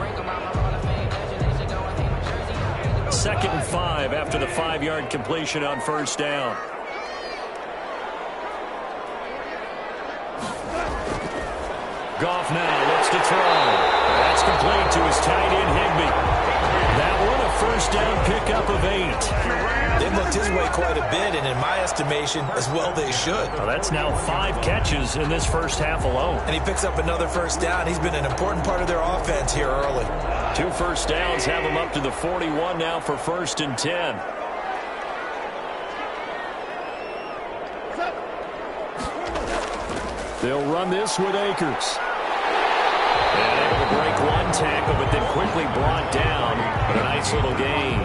2nd and 5 after the 5-yard completion on 1st down. Goff now looks to throw. That's complete to his tight end, Higbee. That one a first down pickup of 8. They've looked his way quite a bit, and in my estimation, as well they should. Well, that's now 5 catches in this first half alone. And he picks up another first down. He's been an important part of their offense here early. 2 first downs have him up to the 41 now for 1st and 10. They'll run this with Akers. And able to break one tackle, but then quickly brought down. But a nice little gain.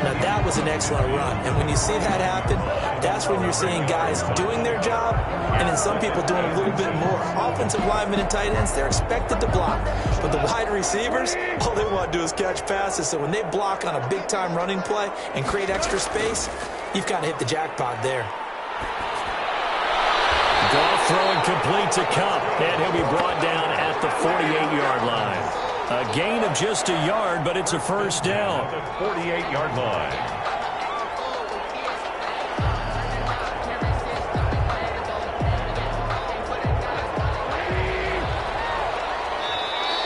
Now, that was an excellent run. And when you see that happen, that's when you're seeing guys doing their job and then some people doing a little bit more. Offensive linemen and tight ends, they're expected to block. But the wide receivers, all they want to do is catch passes. So when they block on a big-time running play and create extra space, you've got to hit the jackpot there. Goff throwing complete to Cup, and he'll be brought down at the 48-yard line. A gain of just a yard, but it's a first down. 48-yard line.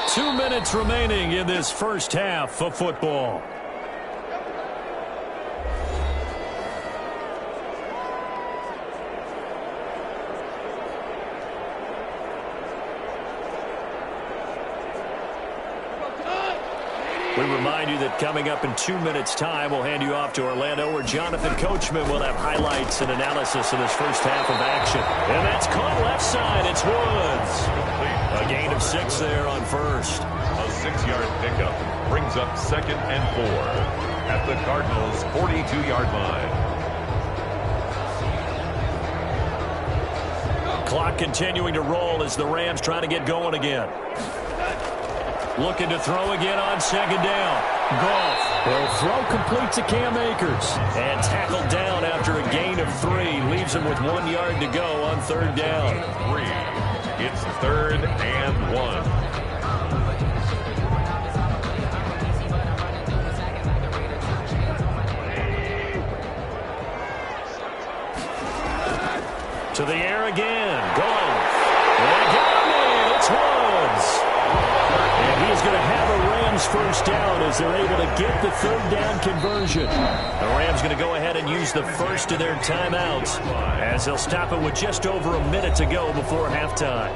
Two minutes remaining in this first half of football. We remind you that coming up in 2 minutes' time, we'll hand you off to Orlando, where Jonathan Coachman will have highlights and analysis of this first half of action. And that's caught left side. It's Woods. A gain of 6 there on first. A 6-yard pickup brings up 2nd and 4 at the Cardinals' 42-yard line. Clock continuing to roll as the Rams try to get going again. Looking to throw again on 2nd down. Goff will throw complete to Cam Akers. And tackled down after a gain of 3. Leaves him with 1 yard to go on 3rd down. 3. It's 3rd and 1. To the air again. Goff. And got him in. It's Woods. And he's going to have a Rams first down as they're able to get the 3rd down conversion. The Rams going to go ahead and use the first of their timeouts as they'll stop it with just over a minute to go before halftime.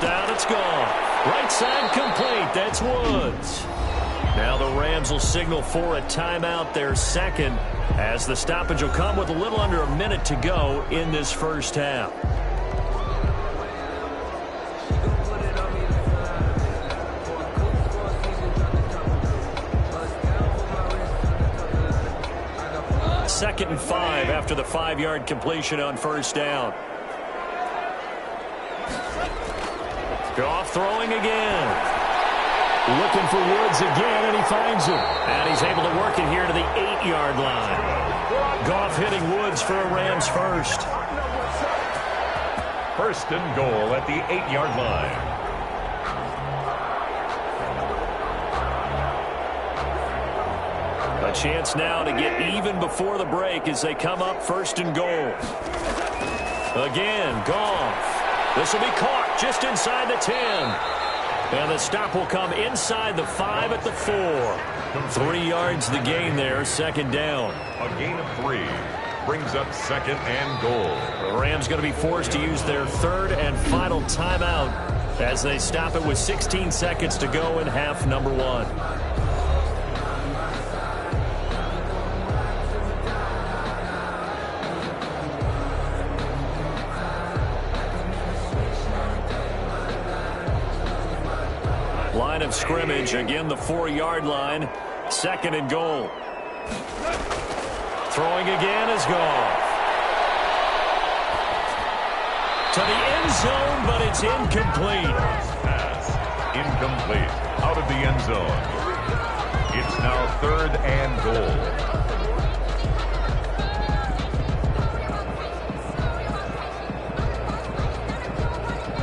Down, it's gone. Right side complete. That's Woods. Now the Rams will signal for a timeout, their 2nd, as the stoppage will come with a little under a minute to go in this first half. Second and 5 after the 5-yard completion on first down. Goff throwing again. Looking for Woods again, and he finds him. And he's able to work it here to the 8-yard line. Goff hitting Woods for a Rams first. 1st and goal at the 8-yard line. A chance now to get even before the break as they come up 1st and goal. Again, Goff. This will be caught just inside the 10. And the stop will come inside the 5 at the 4. 3 yards the gain there, 2nd down. A gain of 3 brings up 2nd and goal. The Rams going to be forced to use their 3rd and final timeout as they stop it with 16 seconds to go in half number 1. Line of scrimmage, again the 4-yard line, 2nd and goal. Throwing again is Goff. To the end zone, but it's incomplete. Pass incomplete, out of the end zone. It's now 3rd and goal.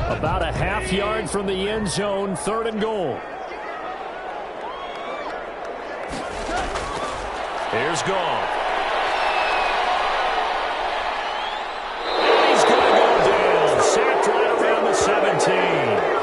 About a half yard from the end zone, 3rd and goal. Here's Goff. And he's going to go down. Sacked right around the 17.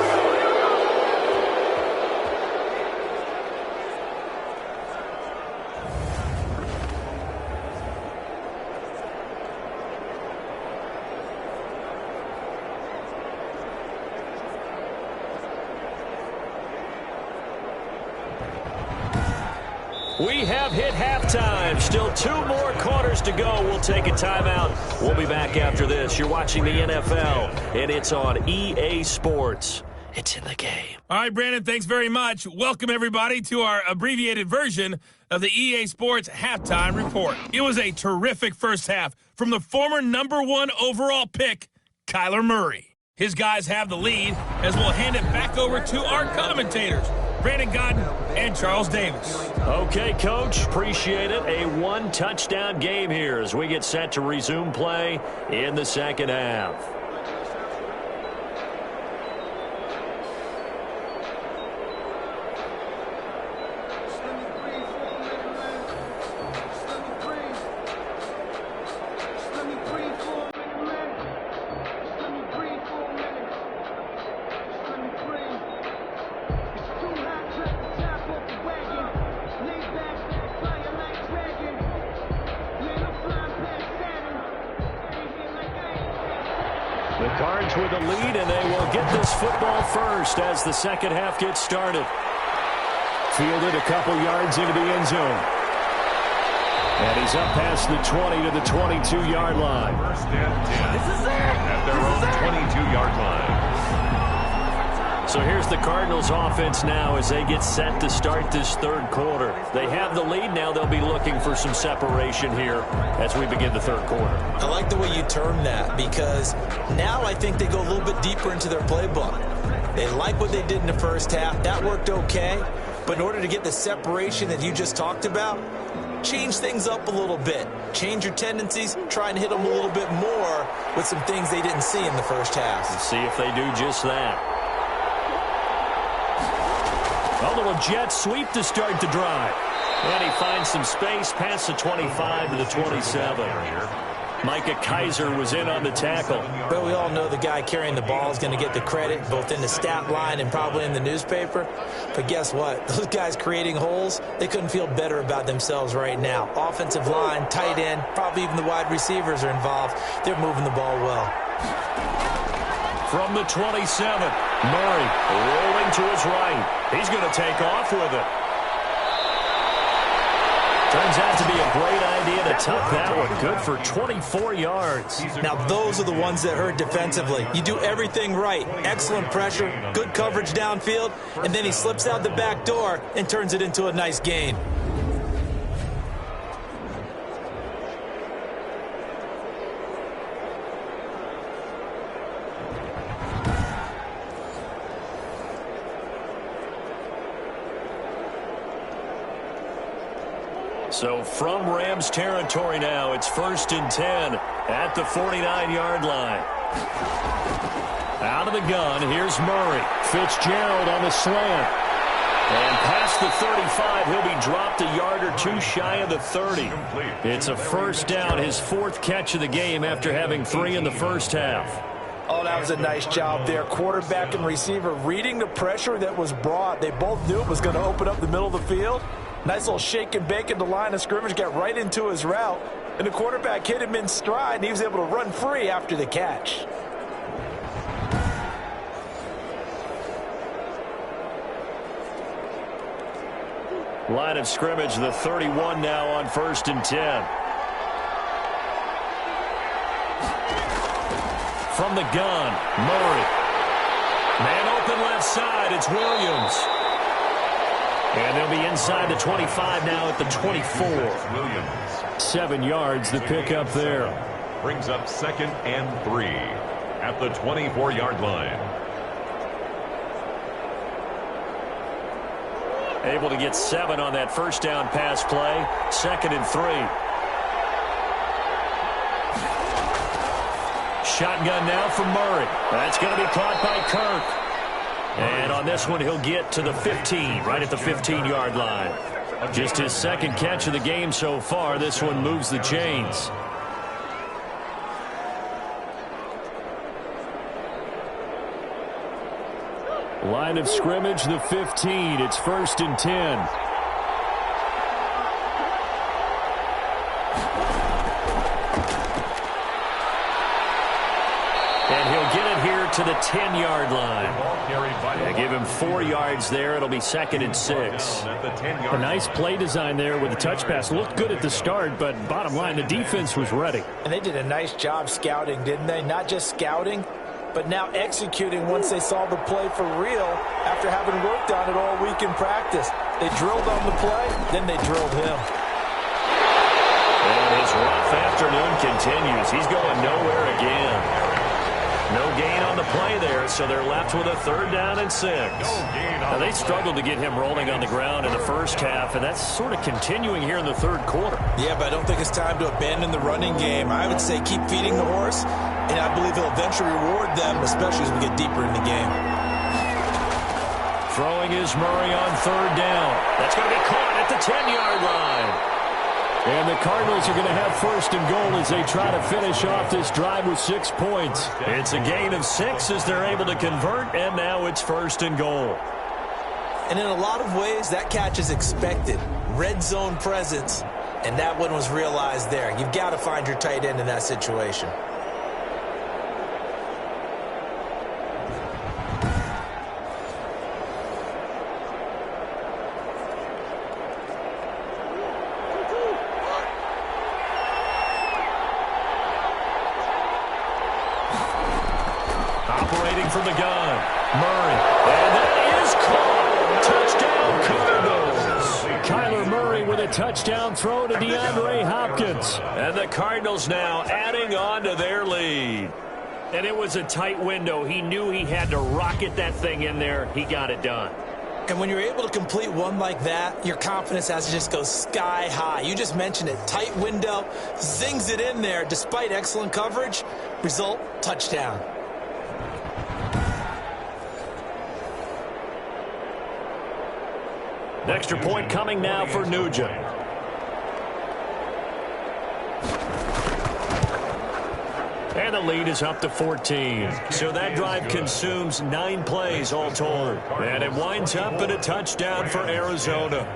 We have hit halftime. Still 2 more quarters to go. We'll take a timeout. We'll be back after this. You're watching the NFL, and it's on EA Sports. It's in the game. All right, Brandon, thanks very much. Welcome, everybody, to our abbreviated version of the EA Sports Halftime Report. It was a terrific first half from the former #1 overall pick, Kyler Murray. His guys have the lead as we'll hand it back over to our commentators, Brandon Godden and Charles Davis. Okay, Coach, appreciate it. A 1-touchdown game here as we get set to resume play in the second half. The Cards with a lead, and they will get this football first as the second half gets started. Fielded a couple yards into the end zone. And he's up past the 20 to the 22-yard line. First and 10 at their own 22-yard line. So here's the Cardinals offense now as they get set to start this third quarter. They have the lead now. They'll be looking for some separation here as we begin the third quarter. I like the way you term that because now I think they go a little bit deeper into their playbook. They like what they did in the first half. That worked okay. But in order to get the separation that you just talked about, change things up a little bit. Change your tendencies. Try and hit them a little bit more with some things they didn't see in the first half. Let's see if they do just that. A little jet sweep to start the drive. And he finds some space past the 25 to the 27. Micah Kaiser was in on the tackle. But we all know the guy carrying the ball is going to get the credit, both in the stat line and probably in the newspaper. But guess what? Those guys creating holes, they couldn't feel better about themselves right now. Offensive line, tight end, probably even the wide receivers are involved. They're moving the ball well. From the 27, Murray rolling to his right. He's going to take off with it. Turns out to be a great idea to tuck that one. Good for 24 yards. Now, those are the ones that hurt defensively. You do everything right. Excellent pressure, good coverage downfield, and then he slips out the back door and turns it into a nice gain. So from Rams territory now, it's 1st and 10 at the 49-yard line. Out of the gun, here's Murray. Fitzgerald on the slant. And past the 35, he'll be dropped a yard or two shy of the 30. It's a first down, his 4th catch of the game after having 3 in the first half. Oh, that was a nice job there. Quarterback and receiver reading the pressure that was brought. They both knew it was going to open up the middle of the field. Nice little shake and bake at the line of scrimmage, got right into his route. And the quarterback hit him in stride, and he was able to run free after the catch. Line of scrimmage, the 31 now on 1st and 10. From the gun, Murray. Man open left side, it's Williams. And they'll be inside the 25 now at the 24. Williams. 7 yards, the pickup there. Brings up 2nd and 3 at the 24-yard line. Able to get 7 on that first down pass play. 2nd and 3. shotgun now for Murray. That's going to be caught by Kirk. And on this one, he'll get to the 15, right at the 15-yard line. Just his second catch of the game so far. This one moves the chains. Line of scrimmage, the 15. It's 1st and 10. And he'll get it here to the 10-yard line. Yeah, give him 4 yards there. It'll be 2nd and 6. A nice play design there with the touch pass. Looked good at the start, but bottom line, the defense was ready. And they did a nice job scouting, didn't they? Not just scouting, but now executing once they saw the play for real after having worked on it all week in practice. They drilled on the play, then they drilled him. And his rough afternoon continues. He's going nowhere again. No gain on the play there, so they're left with a 3rd down and 6. Now, they struggled to get him rolling on the ground in the first half, and that's sort of continuing here in the 3rd quarter. Yeah, but I don't think it's time to abandon the running game. I would say keep feeding the horse, and I believe he'll eventually reward them, especially as we get deeper in the game. Throwing is Murray on 3rd down. That's going to be caught at the 10-yard line. And the Cardinals are going to have 1st and goal as they try to finish off this drive with 6 points. It's a gain of 6 as they're able to convert, and now it's 1st and goal. And in a lot of ways, that catch is expected. Red zone presence, and that one was realized there. You've got to find your tight end in that situation. Operating from the gun, Murray. And that is caught. Touchdown, Cardinals. Kyler Murray with a touchdown throw to DeAndre Hopkins. And the Cardinals now adding on to their lead. And it was a tight window. He knew he had to rocket that thing in there. He got it done. And when you're able to complete one like that, your confidence has to just go sky high. You just mentioned it. Tight window, zings it in there despite excellent coverage. Result, touchdown. An extra point coming now for Nugent. And the lead is up to 14. So that drive consumes 9 plays all told. And it winds up in a touchdown for Arizona.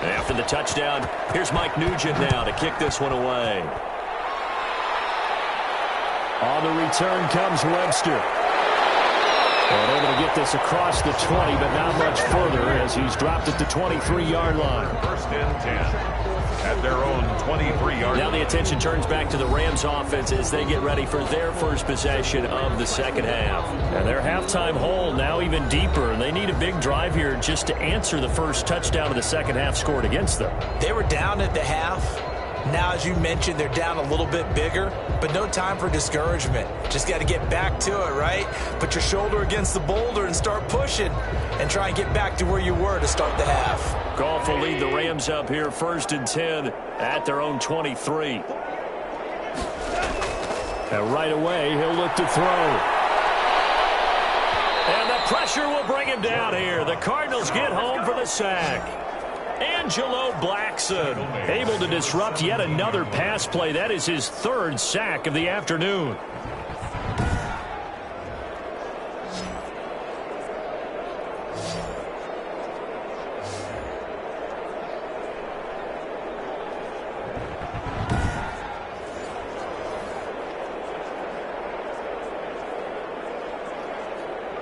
After the touchdown, here's Mike Nugent now to kick this one away. On the return comes Webster. And able to get this across the 20, but not much further as he's dropped at the 23-yard line. 1st and 10 at their own 23-yard line. Now the attention turns back to the Rams offense as they get ready for their first possession of the second half. And their halftime hole now even deeper, and they need a big drive here just to answer the first touchdown of the second half scored against them. They were down at the half. Now, as you mentioned, they're down a little bit bigger, but no time for discouragement. Just got to get back to it, right? Put your shoulder against the boulder and start pushing and try and get back to where you were to start the half. Goff will lead the Rams up here 1st and 10 at their own 23. And right away, he'll look to throw. And the pressure will bring him down here. The Cardinals get home for the sack. Angelo Blackson Able to disrupt yet another pass play. That is his 3rd sack of the afternoon.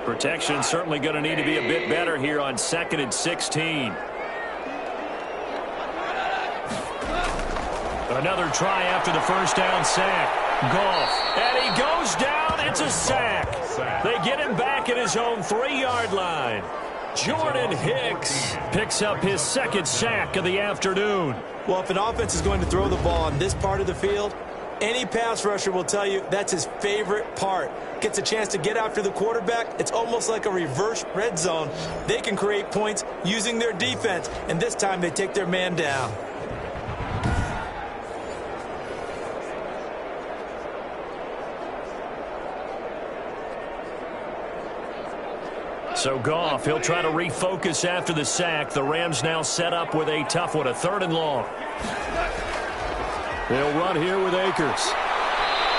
Protection certainly going to need to be a bit better here on 2nd and 16. Another try after the first down sack. Goff, and he goes down. It's a sack. They get him back at his own 3-yard line. Jordan Hicks picks up his second sack of the afternoon. Well, if an offense is going to throw the ball on this part of the field, any pass rusher will tell you that's his favorite part. Gets a chance to get after the quarterback. It's almost like a reverse red zone. They can create points using their defense, and this time they take their man down. So Goff, he'll try to refocus after the sack. The Rams now set up with a tough one, a 3rd and long. They'll run here with Akers.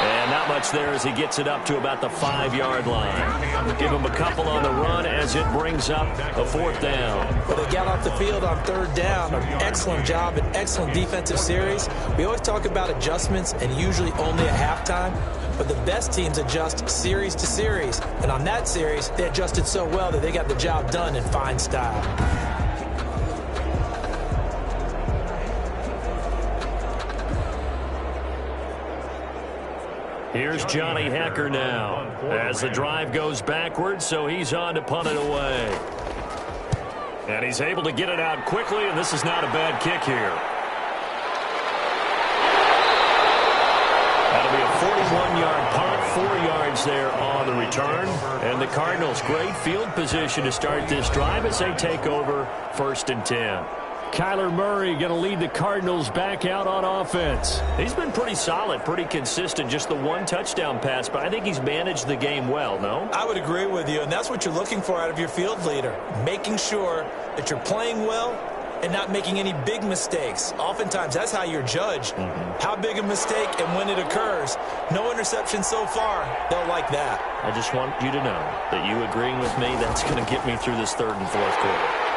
And not much there as he gets it up to about the 5-yard line. Give him a couple on the run as it brings up a 4th down. Well, they got off the field on 3rd down. An excellent job, an excellent defensive series. We always talk about adjustments and usually only at halftime. But the best teams adjust series to series. And on that series, they adjusted so well that they got the job done in fine style. Here's Johnny Hacker now as the drive goes backwards, so he's on to punt it away. And he's able to get it out quickly, and this is not a bad kick here. That'll be a 41-yard punt, 4 yards there on the return. And the Cardinals, great field position to start this drive as they take over 1st and 10. Kyler Murray going to lead the Cardinals back out on offense. He's been pretty solid, pretty consistent, just the 1 touchdown pass, but I think he's managed the game well, no? I would agree with you, and that's what you're looking for out of your field leader, making sure that you're playing well and not making any big mistakes. Oftentimes, that's how you're judged. How big a mistake and when it occurs. No interception so far. They'll like that. I just want you to know that you agreeing with me, that's going to get me through this 3rd and 4th quarter.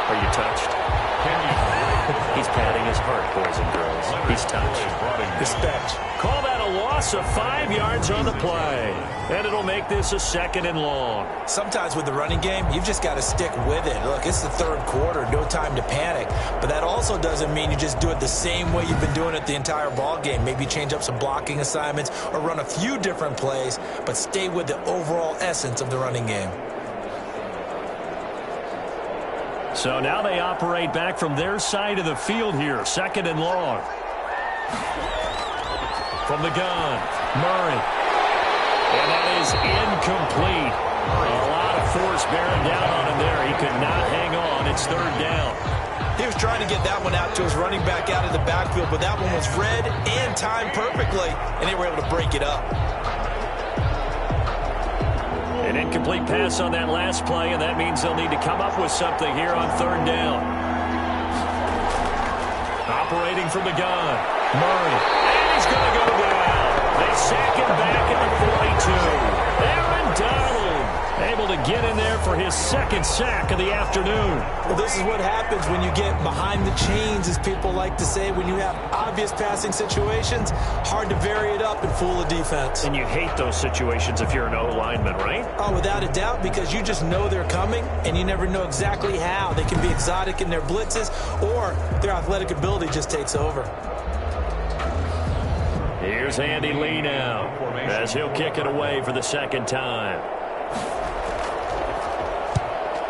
Are you touched? He's patting his heart, boys and girls. He's touched. Respect. Call that a loss of 5 yards on the play. And it'll make this a 2nd and long. Sometimes with the running game, you've just got to stick with it. Look, it's the 3rd quarter. No time to panic. But that also doesn't mean you just do it the same way you've been doing it the entire ball game. Maybe change up some blocking assignments or run a few different plays, but stay with the overall essence of the running game. So now they operate back from their side of the field here. 2nd and long. From the gun, Murray. And that is incomplete. A lot of force bearing down on him there. He could not hang on. It's 3rd down. He was trying to get that one out to his running back out of the backfield, but that one was read and timed perfectly, and they were able to break it up. An incomplete pass on that last play, and that means they'll need to come up with something here on 3rd down. Operating from the gun, Murray. And he's going to go down. They sack him back at the 42. Aaron Donald able to get in there for his 2nd sack of the afternoon. Well, this is what happens when you get behind the chains, as people like to say. When you have obvious passing situations, hard to vary it up and fool the defense. And you hate those situations if you're an O-lineman, right? Oh, without a doubt, because you just know they're coming, and you never know exactly how. They can be exotic in their blitzes, or their athletic ability just takes over. Here's Andy Lee now, as he'll kick it away for the 2nd time.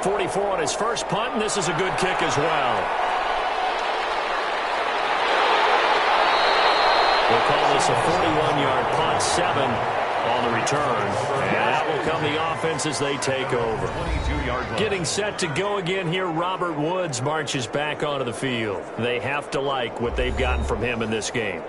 44 on his first punt, and this is a good kick as well. We'll call this a 41-yard punt, 7 on the return. And that will come the offense as they take over. Getting set to go again here, Robert Woods marches back onto the field. They have to like what they've gotten from him in this game.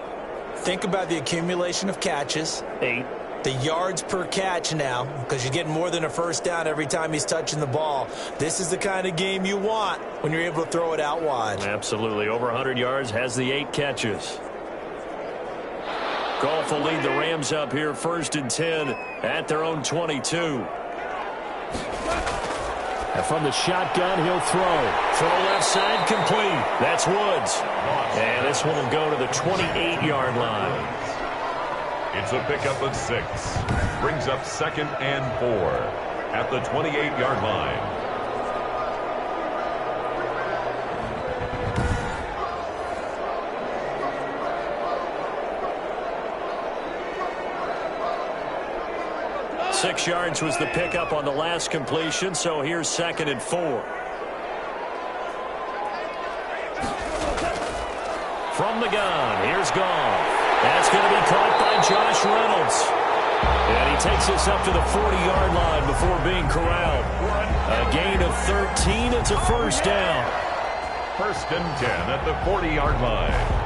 Think about the accumulation of catches. 8. The yards per catch now, because you're getting more than a first down every time he's touching the ball. This is the kind of game you want when you're able to throw it out wide. Absolutely. Over 100 yards, has the 8 catches. Goff will lead the Rams up here 1st and 10 at their own 22. And from the shotgun, he'll throw. Throw left side complete. That's Woods. And this one will go to the 28-yard line. It's a pickup of 6. Brings up 2nd and 4 at the 28-yard line. 6 yards was the pickup on the last completion, so here's 2nd and 4. From the gun, here's Goff. That's going to be caught by Josh Reynolds. And he takes us up to the 40-yard line before being corralled. A gain of 13. It's a first down. 1st and 10 at the 40-yard line.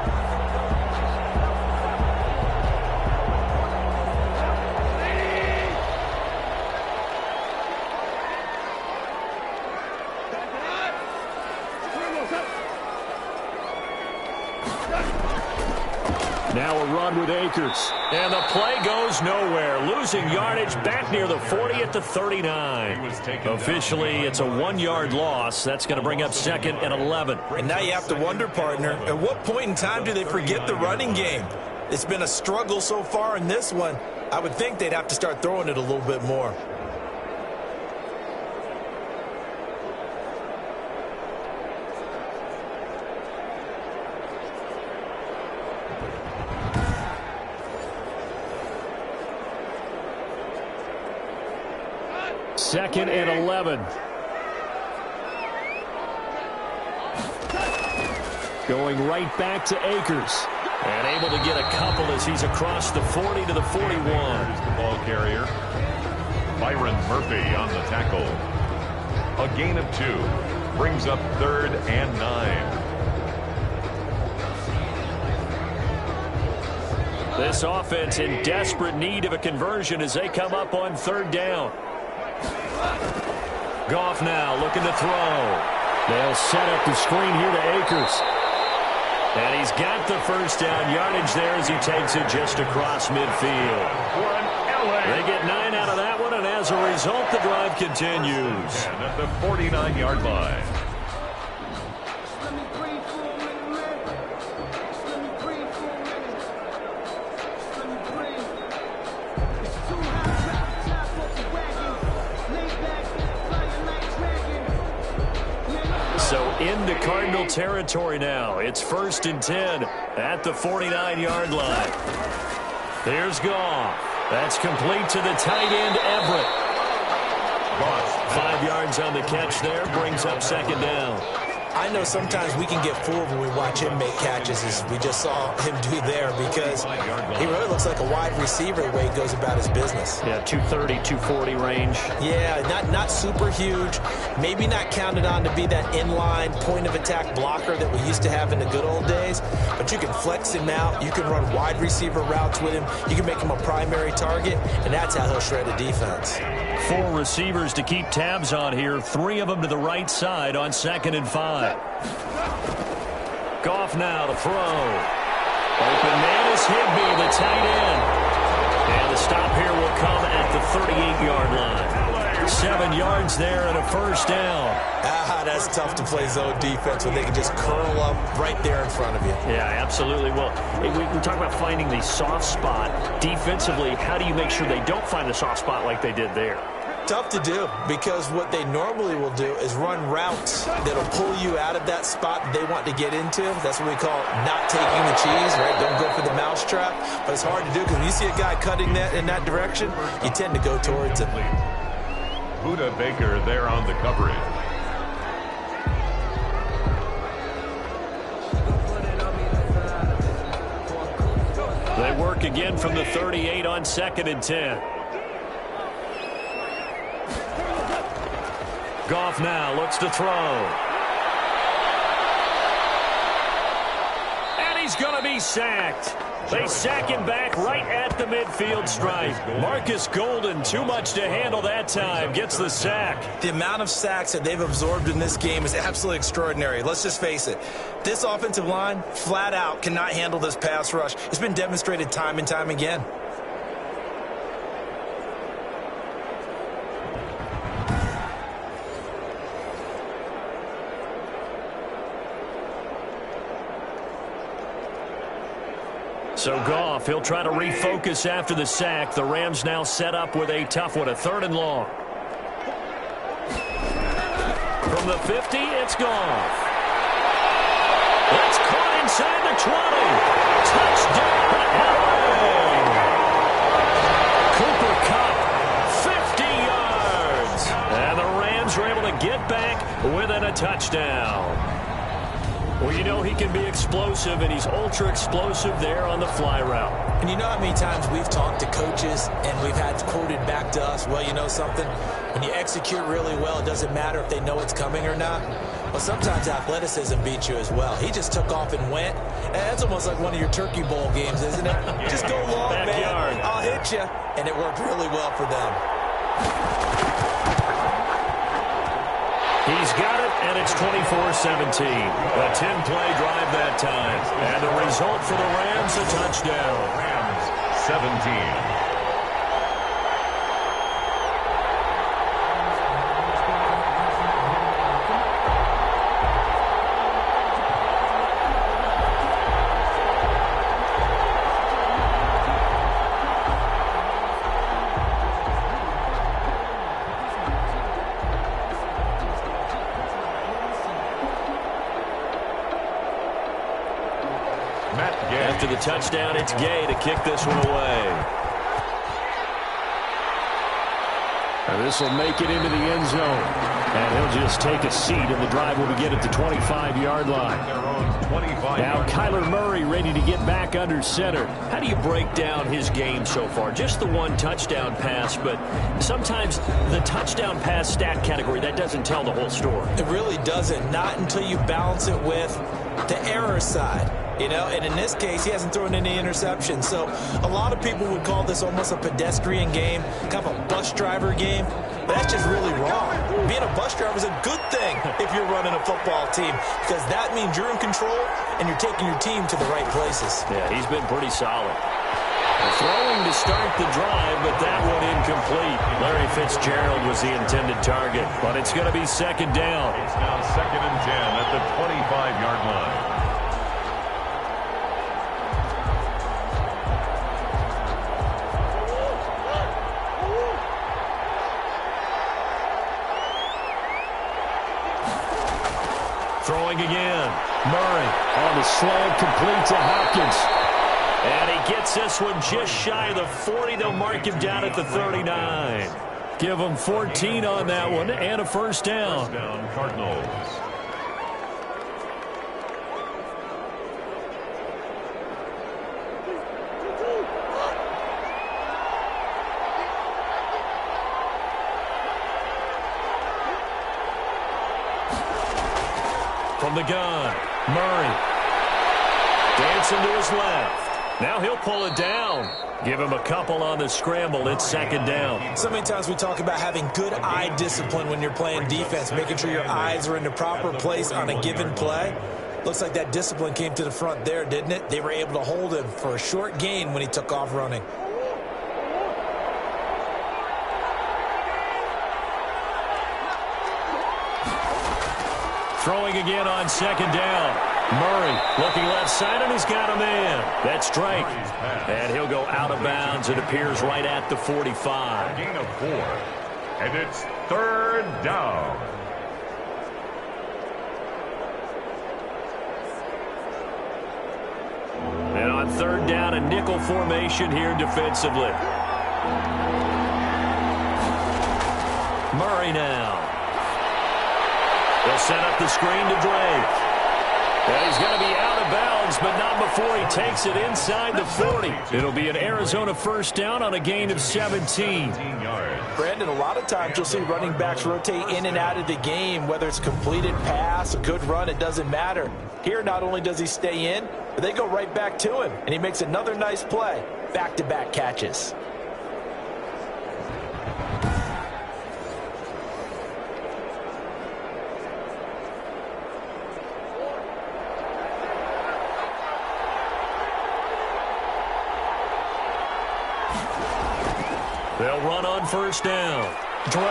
Now a run with Akers. And the play goes nowhere. Losing yardage back near the 40 at the 39. Officially, it's a 1-yard loss. That's going to bring up 2nd and 11. And now you have to wonder, partner, at what point in time do they forget the running game? It's been a struggle so far in this one. I would think they'd have to start throwing it a little bit more. Second and 11. Going right back to Akers. And able to get a couple as he's across the 40 to the 41. Here's the ball carrier. Byron Murphy on the tackle. A gain of 2. Brings up 3rd and 9. This offense in desperate need of a conversion as they come up on 3rd down. Goff now looking to throw. They'll set up the screen here to Akers. And he's got the first down yardage there as he takes it just across midfield. They get 9 out of that one, and as a result, the drive continues. And at the 49-yard line. So into Cardinal territory now. It's 1st and 10 at the 49-yard line. Here's Goff. That's complete to the tight end, Everett. 5 yards on the catch there. Brings up 2nd down. I know sometimes we can get fooled when we watch him make catches, as we just saw him do there, because he really looks like a wide receiver the way he goes about his business. Yeah, 230, 240 range. Yeah, not super huge. Maybe not counted on to be that inline point-of-attack blocker that we used to have in the good old days, but you can flex him out. You can run wide receiver routes with him. You can make him a primary target, and that's how he'll shred a defense. 4 receivers to keep tabs on here. 3 of them to the right side on 2nd and 5. Goff now to throw. Open man is Higbee, the tight end. And the stop here will come at the 38-yard line. 7 yards there and a first down. That's tough to play zone defense when they can just curl up right there in front of you. Yeah, absolutely. Well, we talk about finding the soft spot. Defensively, how do you make sure they don't find the soft spot like they did there? Tough to do, because what they normally will do is run routes that'll pull you out of that spot that they want to get into. That's what we call not taking the cheese, right? Don't go for the mousetrap. But it's hard to do because when you see a guy cutting that in that direction, you tend to go towards him. Buda Baker there on the coverage. They work again from the 38 on 2nd and 10. Goff now looks to throw. And he's going to be sacked. They sack him back right at the midfield stripe. Marcus Golden, too much to handle that time, gets the sack. The amount of sacks that they've absorbed in this game is absolutely extraordinary. Let's just face it. This offensive line, flat out, cannot handle this pass rush. It's been demonstrated time and time again. So Goff, he'll try to refocus after the sack. The Rams now set up with a tough one, a 3rd and long. From the 50, it's Goff. That's caught inside the 20. Touchdown, LA! Cooper Kupp, touchdown. Well, you know he can be explosive, and he's ultra-explosive there on the fly route. And you know how many times we've talked to coaches and we've had quoted back to us, well, you know something? When you execute really well, it doesn't matter if they know it's coming or not. Well, sometimes athleticism beats you as well. He just took off and went. And that's almost like one of your Turkey Bowl games, isn't it? Just go long, Backyard. man. I'll hit you. And it worked really well for them. He's got it, and it's 24-17. A 10-play drive that time. And the result for the Rams, a touchdown. Rams 17. After the touchdown, it's Gay to kick this one away. And this will make it into the end zone. And he'll just take a seat, and the drive will begin at the 25-yard line. Now Kyler Murray ready to get back under center. How do you break down his game so far? Just the one touchdown pass, but sometimes the touchdown pass stat category, that doesn't tell the whole story. It really doesn't. Not until you balance it with the error side. You know, and in this case, he hasn't thrown any interceptions. So a lot of people would call this almost a pedestrian game, kind of a bus driver game. But that's just really wrong. Being a bus driver is a good thing if you're running a football team, because that means you're in control and you're taking your team to the right places. Yeah, he's been pretty solid. Throwing to start the drive, but that one incomplete. Larry Fitzgerald was the intended target, but it's going to be second down. It's now 2nd and 10 at the 25-yard line. Throwing again. Murray On the slant, complete to Hopkins. And he gets this one just shy of the 40. They'll mark him down at the 39. Give him 14 on that one and a first down. First down, Cardinals. From the gun, Murray. Dancing to his left. Now he'll pull it down. Give him a couple on the scramble. It's second down. So many times we talk about having good eye discipline when you're playing defense, making sure your eyes are in the proper place on a given play. Looks like that discipline came to the front there, didn't it? They were able to hold him for a short gain when he took off running. Throwing again on second down. Murray looking left side, and he's got a man. That's Drake. And he'll go out of bounds. It appears right at the 45. Gain of 4. And it's 3rd down. And on 3rd down, a nickel formation here defensively. Murray now. They'll set up the screen to Drake. And he's going to be out of bounds, but not before he takes it inside the 40. It'll be an Arizona first down on a gain of 17. Brandon, a lot of times you'll see running backs rotate in and out of the game, whether it's a completed pass, a good run, it doesn't matter. Here, not only does he stay in, but they go right back to him, and he makes another nice play. Back-to-back catches. They'll run on first down. Drake.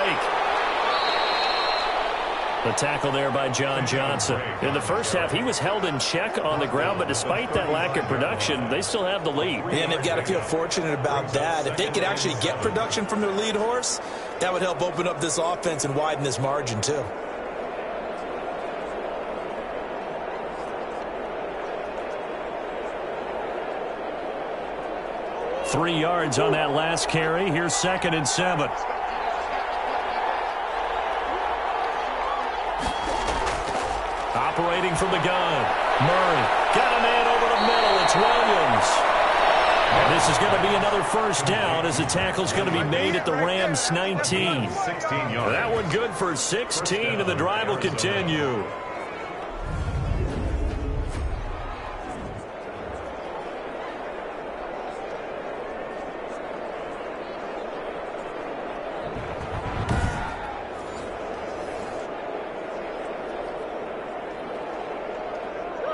The tackle there by John Johnson. In the first half, he was held in check on the ground, but despite that lack of production, they still have the lead. And they've got to feel fortunate about that. If they could actually get production from their lead horse, that would help open up this offense and widen this margin too. Three yards on that last carry. Here's 2nd and 7. separating from the gun. Murray got a man over the middle. It's Williams. And this is going to be another first down as the tackle's going to be made at the Rams' 19. That one good for 16, and the drive will continue.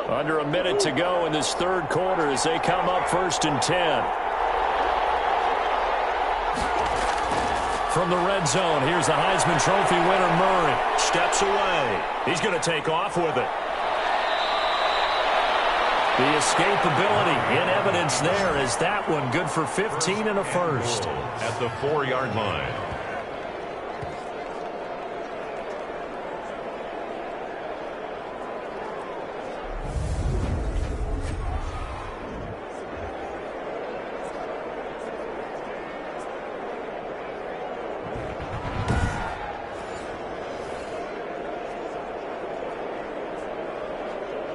Under a minute to go in this third quarter as they come up 1st and 10. From the red zone, here's the Heisman Trophy winner, Murray. Steps away. He's going to take off with it. The escapability in evidence there is that one good for 15 and a first. At the 4-yard line.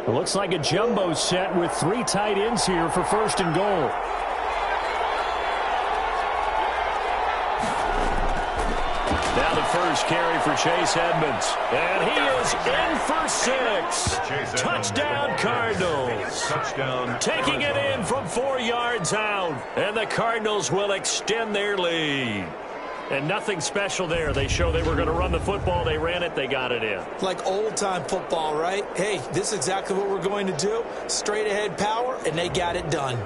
It looks like a jumbo set with 3 tight ends here for 1st and goal. Now the first carry for Chase Edmonds. And he is in for 6. Touchdown, Cardinals. Touchdown. Taking it in from 4 yards out. And the Cardinals will extend their lead. And nothing special there. They show they were going to run the football. They ran it. They got it in. Like old-time football, right? Hey, this is exactly what we're going to do. Straight-ahead power, and they got it done.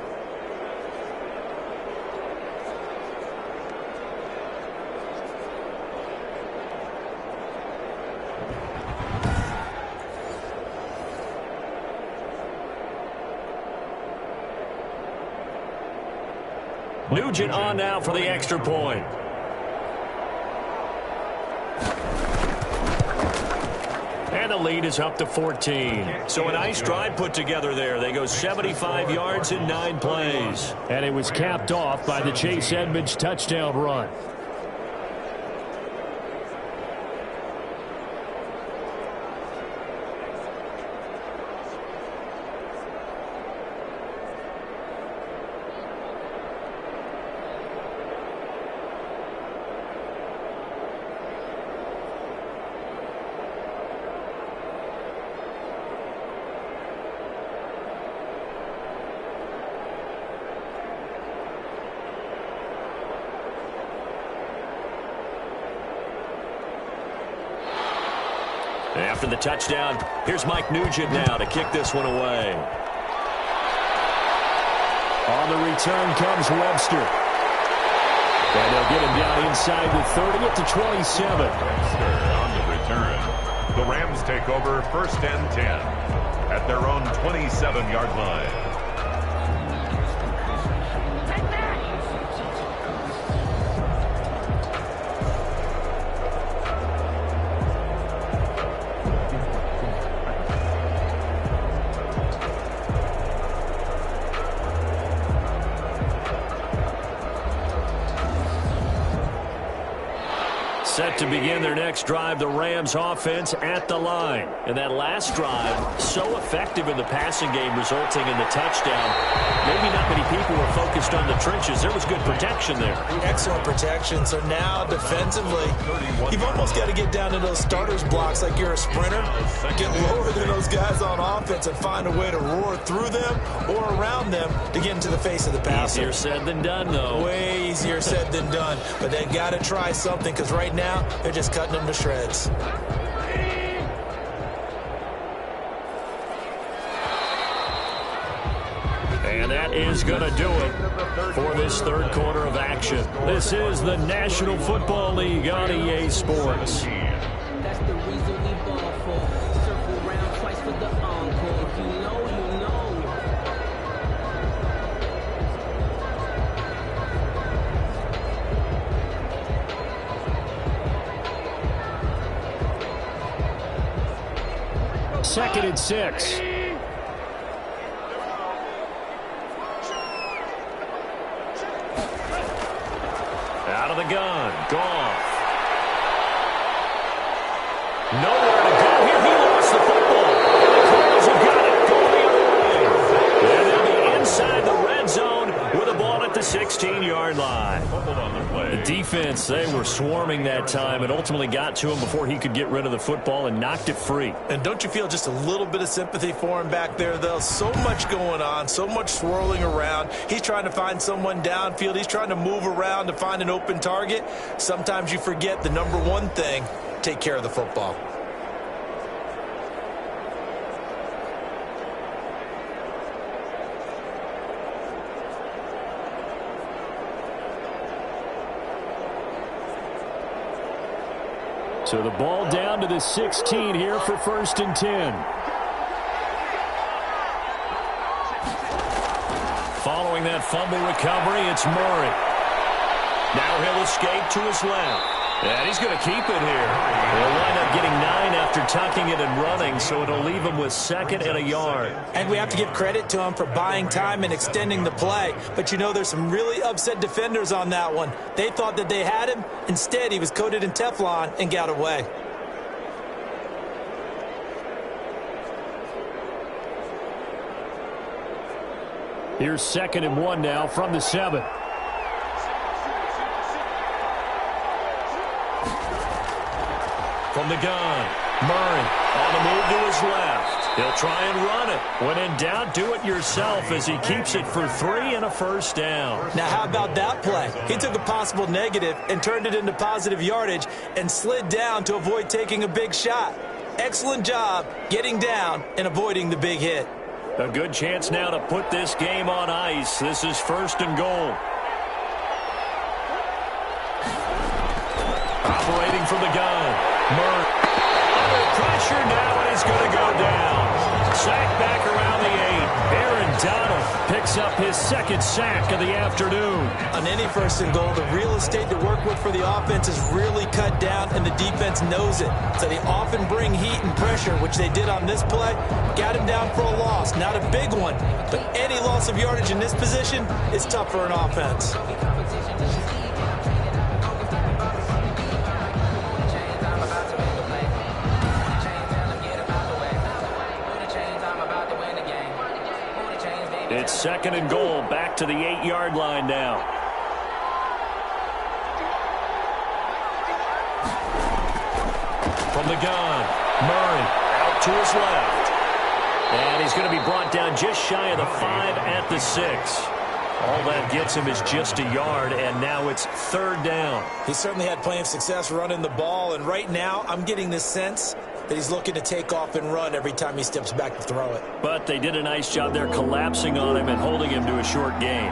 Nugent on now for the extra point. And the lead is up to 14. So a nice drive put together there. They go 75 yards in 9 plays. And it was capped off by the Chase Edmonds touchdown run. After the touchdown, here's Mike Nugent now to kick this one away. On the return comes Webster. And they'll get him down inside the 30 at the 27. Webster on the return. The Rams take over 1st and 10 at their own 27-yard line. Set to begin their next drive, the Rams offense at the line. And that last drive, so effective in the passing game, resulting in the touchdown. Maybe not many people were focused on the trenches. There was good protection there. Excellent protection. So now defensively, you've almost got to get down to those starters blocks like you're a sprinter. Get lower than those guys on offense and find a way to roar through them or around them to get into the face of the passer. Easier said than done, though. Way easier said than done. But they've got to try something because right now, they're just cutting them to shreds. And that is going to do it for this third quarter of action. This is the National Football League on EA Sports. That's the reason we ball for. Circle round twice for the encore. If you know, you know. Second and 6. Out of the gun. Goff. Nowhere to go here. He lost the football. 16-yard line. The defense, they were swarming that time. It ultimately got to him before he could get rid of the football and knocked it free. And don't you feel just a little bit of sympathy for him back there, though? So much going on, so much swirling around. He's trying to find someone downfield. He's trying to move around to find an open target. Sometimes you forget the number one thing, take care of the football. So the ball down to the 16 here for 1st and 10. Following that fumble recovery, it's Murray. Now he'll escape to his left. And he's going to keep it here. He'll wind up getting 9 after tucking it and running, so it'll leave him with 2nd and a yard. And we have to give credit to him for buying time and extending the play. But you know, there's some really upset defenders on that one. They thought that they had him. Instead, he was coated in Teflon and got away. Here's 2nd and 1 now from the 7. From the gun, Murray on the move to his left. He'll try and run it. When in doubt, do it yourself as he keeps it for 3 and a first down. Now, how about that play? He took a possible negative and turned it into positive yardage and slid down to avoid taking a big shot. Excellent job getting down and avoiding the big hit. A good chance now to put this game on ice. This is 1st and goal. Operating from the gun. Murray. Under pressure now, and he's going to go down. Sack back around the 8. Aaron Donald picks up his 2nd sack of the afternoon. On any 1st and goal, the real estate to work with for the offense is really cut down, and the defense knows it. So they often bring heat and pressure, which they did on this play. Got him down for a loss. Not a big one, but any loss of yardage in this position is tough for an offense. It's 2nd and goal, back to the 8-yard line now. From the gun, Murray out to his left. And he's going to be brought down just shy of the 5 at the 6. All that gets him is just a yard, and now it's 3rd down. He certainly had plenty of success running the ball, and right now I'm getting this sense that he's looking to take off and run every time he steps back to throw it. But they did a nice job there collapsing on him and holding him to a short gain.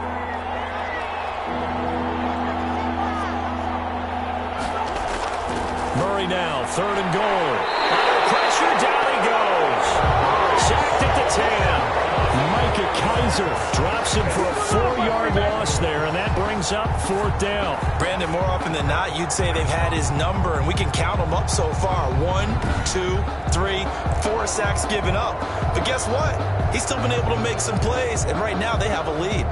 Murray now, 3rd and goal. Under pressure, down he goes. Sacked at the 10. Micah Kaiser drops him for a 4-yard loss there, and that brings up 4th down. Brandon, more often than not, you'd say they've had his number, and we can count them up so far. 1, 2, 3, 4 sacks given up. But guess what? He's still been able to make some plays, and right now they have a lead.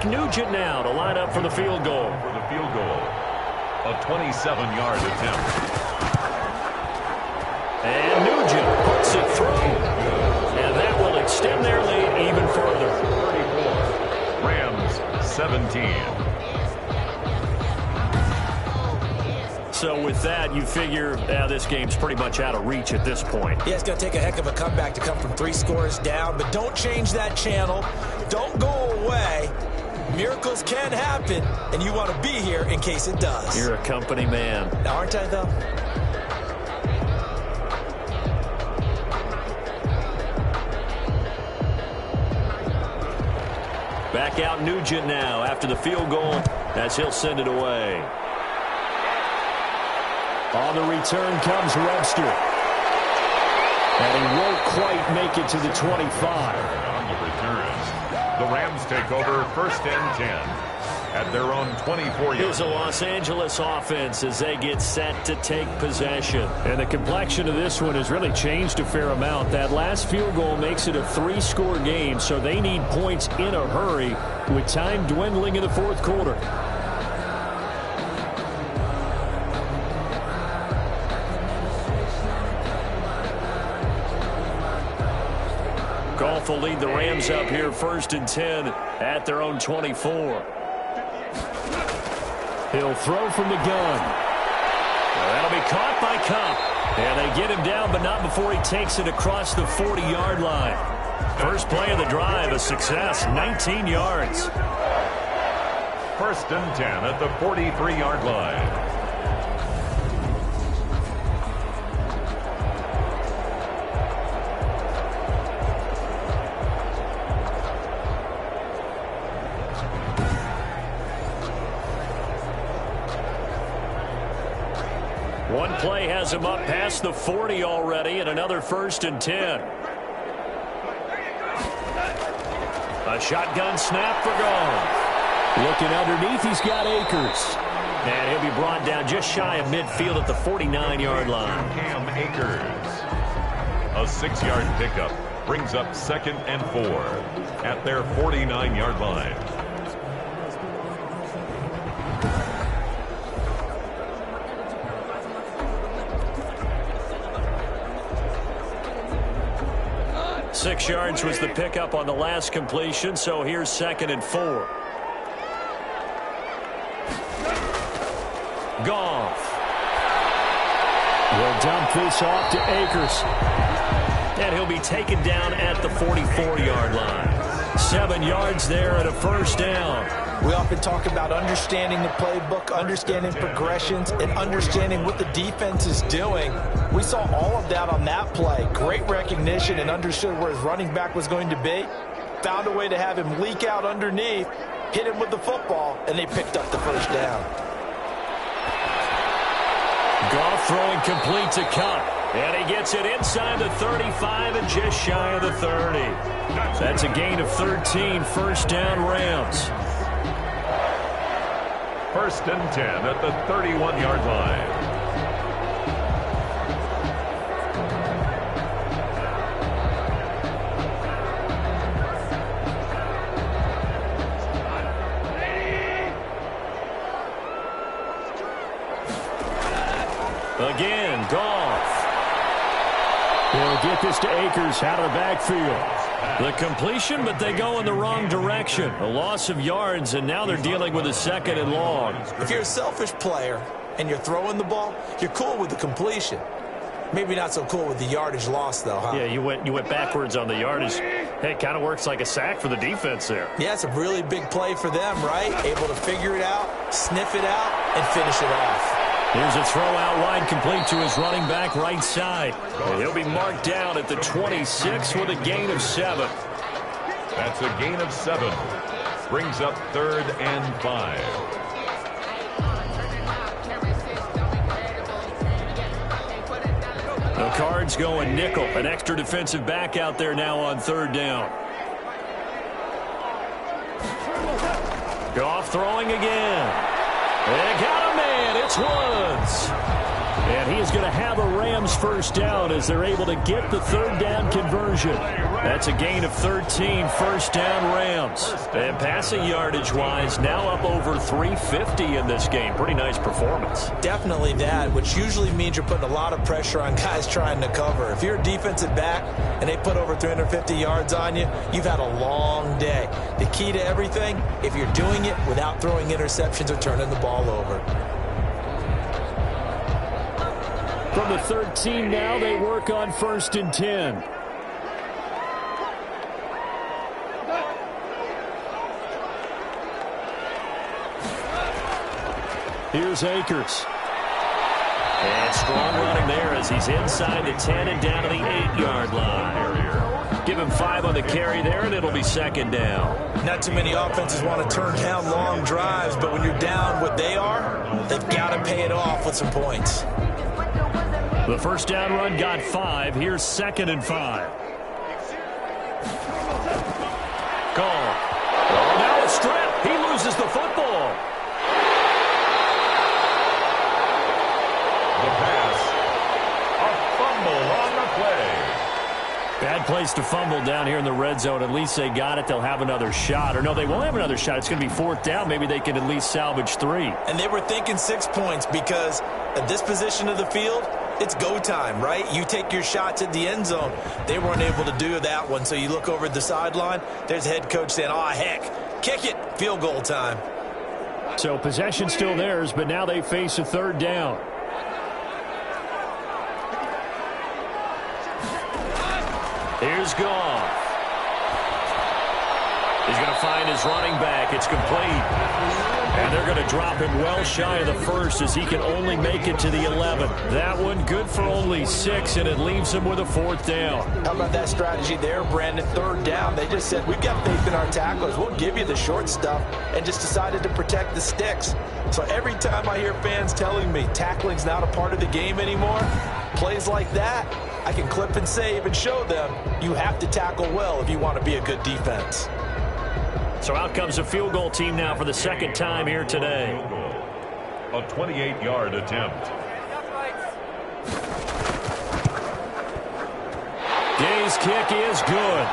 Nugent now to line up for the field goal. A 27-yard attempt. And Nugent puts it through. And that will extend their lead even further. 34. Rams 17. So with that, you figure this game's pretty much out of reach at this point. Yeah, it's going to take a heck of a comeback to come from 3 scores down, but don't change that channel. Don't go away. Miracles can happen, and you want to be here in case it does. You're a company man. Aren't I, though? Back out Nugent now after the field goal as he'll send it away. On the return comes Webster. And he won't quite make it to the 25. On the return, the Rams take over 1st and 10 at their own 24-yard. Here's a Los Angeles offense as they get set to take possession. And the complexion of this one has really changed a fair amount. That last field goal makes it a 3-score game, so they need points in a hurry with time dwindling in the 4th quarter. Goff will lead the Rams up here 1st and 10 at their own 24. He'll throw from the gun. That'll be caught by Cup. And they get him down, but not before he takes it across the 40-yard line. First play of the drive, a success, 19 yards. 1st and 10 at the 43-yard line. One play has him up past the 40 already, and another 1st and 10. A shotgun snap for Goff. Looking underneath, he's got Akers. And he'll be brought down just shy of midfield at the 49-yard line. Cam Akers. A 6-yard pickup brings up 2nd and 4 at their 49-yard line. Six yards was the pickup on the last completion, so here's 2nd and 4. Goff. Will dump this off to Akers. And he'll be taken down at the 44-yard line. 7 yards there and a 1st down. We often talk about understanding the playbook, understanding progressions, and understanding what the defense is doing. We saw all of that on that play. Great recognition and understood where his running back was going to be. Found a way to have him leak out underneath, hit him with the football, and they picked up the 1st down. Goff throwing complete to Cup. And he gets it inside the 35 and just shy of the 30. That's a gain of 13, 1st down Rams. 1st and 10 at the 31-yard line. Again, Goff. They'll get this to Akers out of the backfield. The completion, but they go in the wrong direction. A loss of yards, and now they're dealing with a 2nd and long. If you're a selfish player and you're throwing the ball, you're cool with the completion. Maybe not so cool with the yardage loss, though, huh? Yeah, you went backwards on the yardage. Hey, it kind of works like a sack for the defense there. Yeah, it's a really big play for them, right? Able to figure it out, sniff it out, and finish it off. Here's a throw out wide complete to his running back right side. And he'll be marked down at the 26 with a gain of 7. That's a gain of 7. Brings up 3rd and 5. The Cards going nickel. An extra defensive back out there now on 3rd down. Goff throwing again. They got a man. It's Woods. And he is going to have a Rams 1st down as they're able to get the 3rd down conversion. That's a gain of 13, 1st down Rams. And passing yardage-wise, now up over 350 in this game. Pretty nice performance. Definitely that, which usually means you're putting a lot of pressure on guys trying to cover. If you're a defensive back and they put over 350 yards on you, you've had a long day. The key to everything, if you're doing it without throwing interceptions or turning the ball over. From the 13 now, they work on 1st and 10. Here's Akers. And strong running there as he's inside the 10 and down to the 8-yard line. Give him 5 on the carry there, and it'll be 2nd down. Not too many offenses want to turn down long drives, but when you're down what they are, they've got to pay it off with some points. The 1st down run got 5. Here's 2nd and 5. Goff. Oh, now a strip. He loses the football. The pass. A fumble on the play. Bad place to fumble down here in the red zone. At least they got it. They'll have another shot. Or no, they won't have another shot. It's going to be 4th down. Maybe they can at least salvage 3. And they were thinking 6 points because at this position of the field, It's go time, right? You take your shots at the end zone. They weren't able to do that one, so you look over at the sideline. There's the head coach saying, oh, heck, kick it, field goal time. So possession still theirs, but now they face a third down. Here's Goff. He's going to find his running back. It's complete. And they're going to drop him well shy of the first as he can only make it to the 11. That one good for only 6, and it leaves him with a 4th down. How about that strategy there, Brandon? 3rd down. They just said, we've got faith in our tacklers. We'll give you the short stuff, and just decided to protect the sticks. So every time I hear fans telling me tackling's not a part of the game anymore, plays like that, I can clip and save and show them you have to tackle well if you want to be a good defense. So out comes a field goal team now for the 2nd time here today. A 28-yard attempt. Gay's kick is good.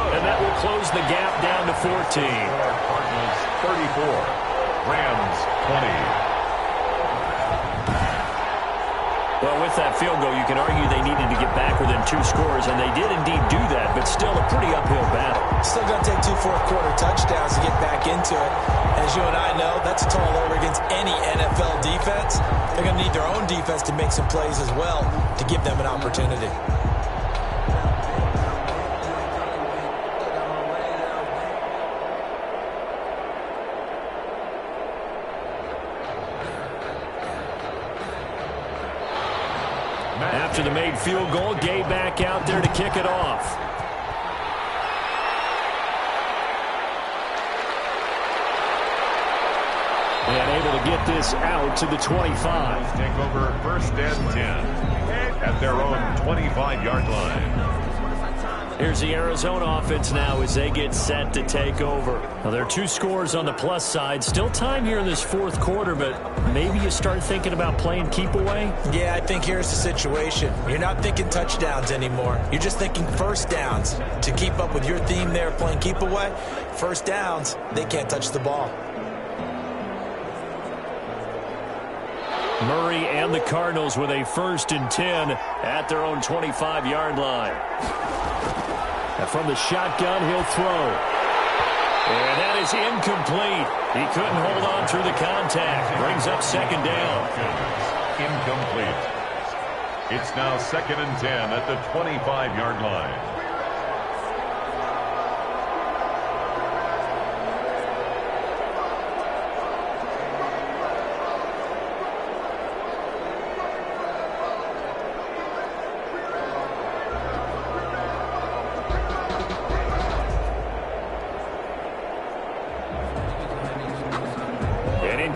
And that will close the gap down to 14. Cardinals 34, Rams 20. Well, with that field goal, you can argue they needed to get back within 2 scores, and they did indeed do that, but still a pretty uphill battle. Still going to take 2 fourth-quarter touchdowns to get back into it. As you and I know, that's a tall order against any NFL defense. They're going to need their own defense to make some plays as well to give them an opportunity. After the made field goal, Gay back out there to kick it off. And able to get this out to the 25. Take over 1st and 10 at their own 25-yard line. Here's the Arizona offense now as they get set to take over. Now, there are 2 scores on the plus side. Still time here in this 4th quarter, but maybe you start thinking about playing keep away? Yeah, I think here's the situation. You're not thinking touchdowns anymore. You're just thinking 1st downs. To keep up with your theme there, playing keep away, 1st downs, they can't touch the ball. Murray and the Cardinals with a 1st and 10 at their own 25-yard line. And from the shotgun, he'll throw. And that is incomplete. He couldn't hold on through the contact. Brings up 2nd down. Incomplete. It's now 2nd and 10 at the 25-yard line.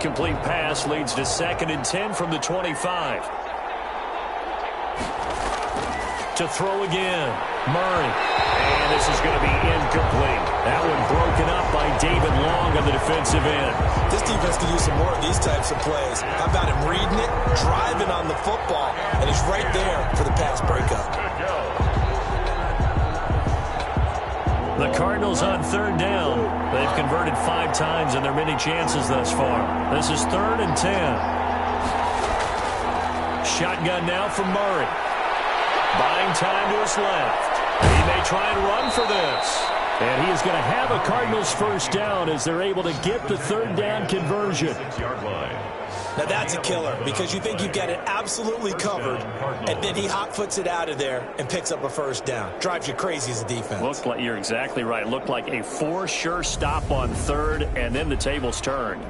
Incomplete pass leads to 2nd and 10 from the 25. To throw again, Murray. And this is going to be incomplete. That one broken up by David Long on the defensive end. This defense can use some more of these types of plays. How about him reading it, driving on the football, and he's right there for the pass breakup. The Cardinals on 3rd down. They've converted 5 times in their many chances thus far. This is 3rd and 10. Shotgun now from Murray. Buying time to his left. He may try and run for this. And he is going to have a Cardinals 1st down as they're able to get the 3rd down conversion. Now that's a killer because you think you've got it absolutely covered, and then he hot foots it out of there and picks up a 1st down. Drives you crazy as a defense. Looks like you're exactly right. Looked like a for sure stop on 3rd, and then the tables turned.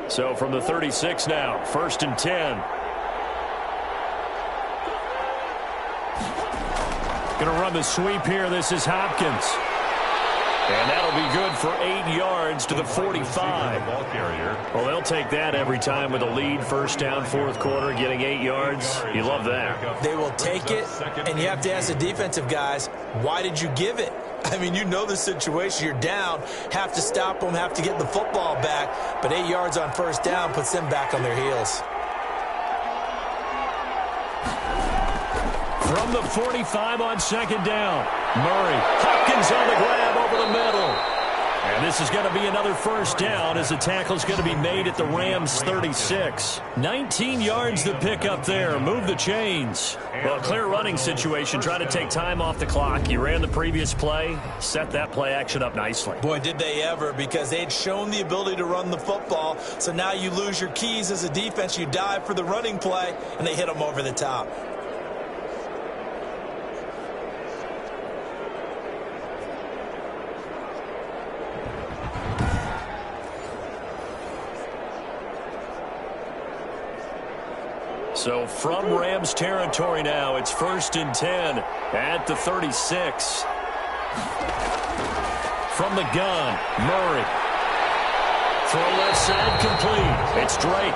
So from the 36 now, 1st and 10. Going to run the sweep here. This is Hopkins. And that'll be good for 8 yards to the 45. Well, they'll take that every time with a lead. 1st down, 4th quarter, getting 8 yards. You love that. They will take it, and you have to ask the defensive guys, why did you give it? I mean, you know the situation. You're down, have to stop them, have to get the football back. But 8 yards on 1st down puts them back on their heels. From the 45 on second down. Murray. Hopkins on the grab over the middle. And this is going to be another first down as the tackle's going to be made at the Rams 36. 19 yards to pick up there. Move the chains. Well, clear running situation. Try to take time off the clock. You ran the previous play. Set that play action up nicely. Boy, did they ever, because they'd shown the ability to run the football. So now you lose your keys as a defense. You dive for the running play, and they hit them over the top. So from Rams territory now, it's 1st and 10 at the 36. From the gun, Murray. Throw left side complete. It's Drake.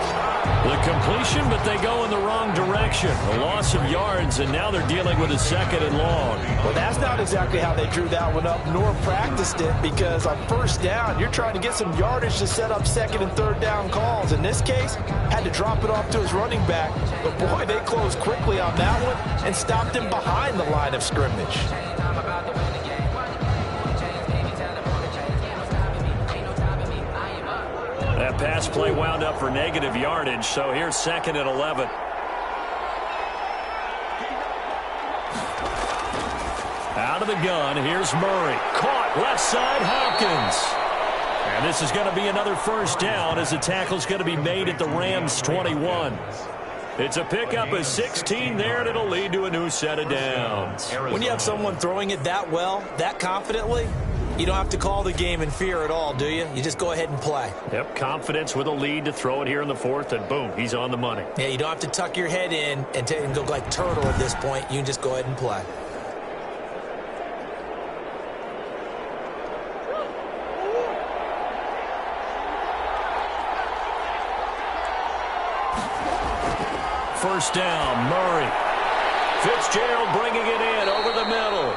The completion, but they go in the wrong direction. A loss of yards, and now they're dealing with a 2nd and long. Well, that's not exactly how they drew that one up, nor practiced it, because on first down, you're trying to get some yardage to set up 2nd and 3rd down calls. In this case, had to drop it off to his running back. But, boy, they closed quickly on that one and stopped him behind the line of scrimmage. That pass play wound up for negative yardage, so here's 2nd and 11. Out of the gun, here's Murray. Caught left side, Hopkins. And this is going to be another first down as the tackle's going to be made at the Rams 21. It's a pickup of 16 there, and it'll lead to a new set of downs. When you have someone throwing it that well, that confidently, you don't have to call the game in fear at all, do you? You just go ahead and play. Yep, confidence with a lead to throw it here in the 4th, and boom, he's on the money. Yeah, you don't have to tuck your head in and go like turtle at this point. You can just go ahead and play. First down, Murray. Fitzgerald bringing it in over the middle.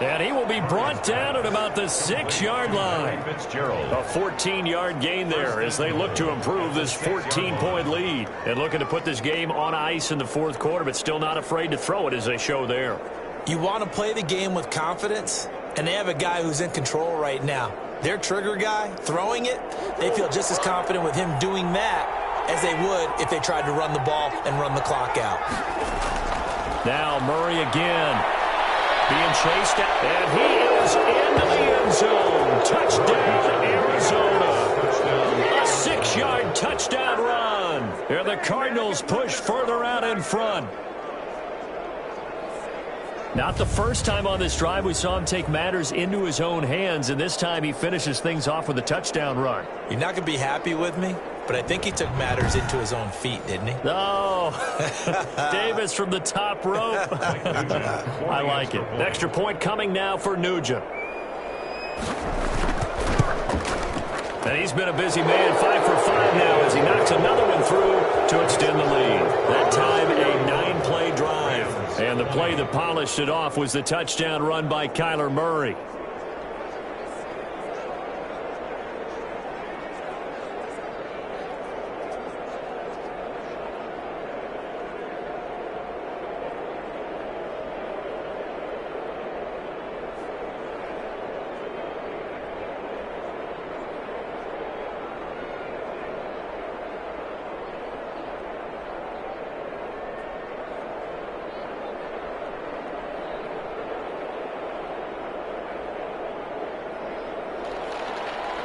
And he will be brought down at about the 6-yard line. A 14-yard gain there as they look to improve this 14-point lead. And looking to put this game on ice in the 4th quarter, but still not afraid to throw it as they show there. You want to play the game with confidence, and they have a guy who's in control right now. Their trigger guy, throwing it, they feel just as confident with him doing that as they would if they tried to run the ball and run the clock out. Now Murray again. Being chased, and he is into the end zone. Touchdown, Arizona. A 6-yard touchdown run. And the Cardinals push further out in front. Not the first time on this drive we saw him take matters into his own hands, and this time he finishes things off with a touchdown run. You're not going to be happy with me, but I think he took matters into his own feet, didn't he? No. Davis from the top rope. I like it. An extra point coming now for Nugent. And he's been a busy man, 5 for 5 now as he knocks another one through to extend the lead. That time a 9-play drive. And the play that polished it off was the touchdown run by Kyler Murray.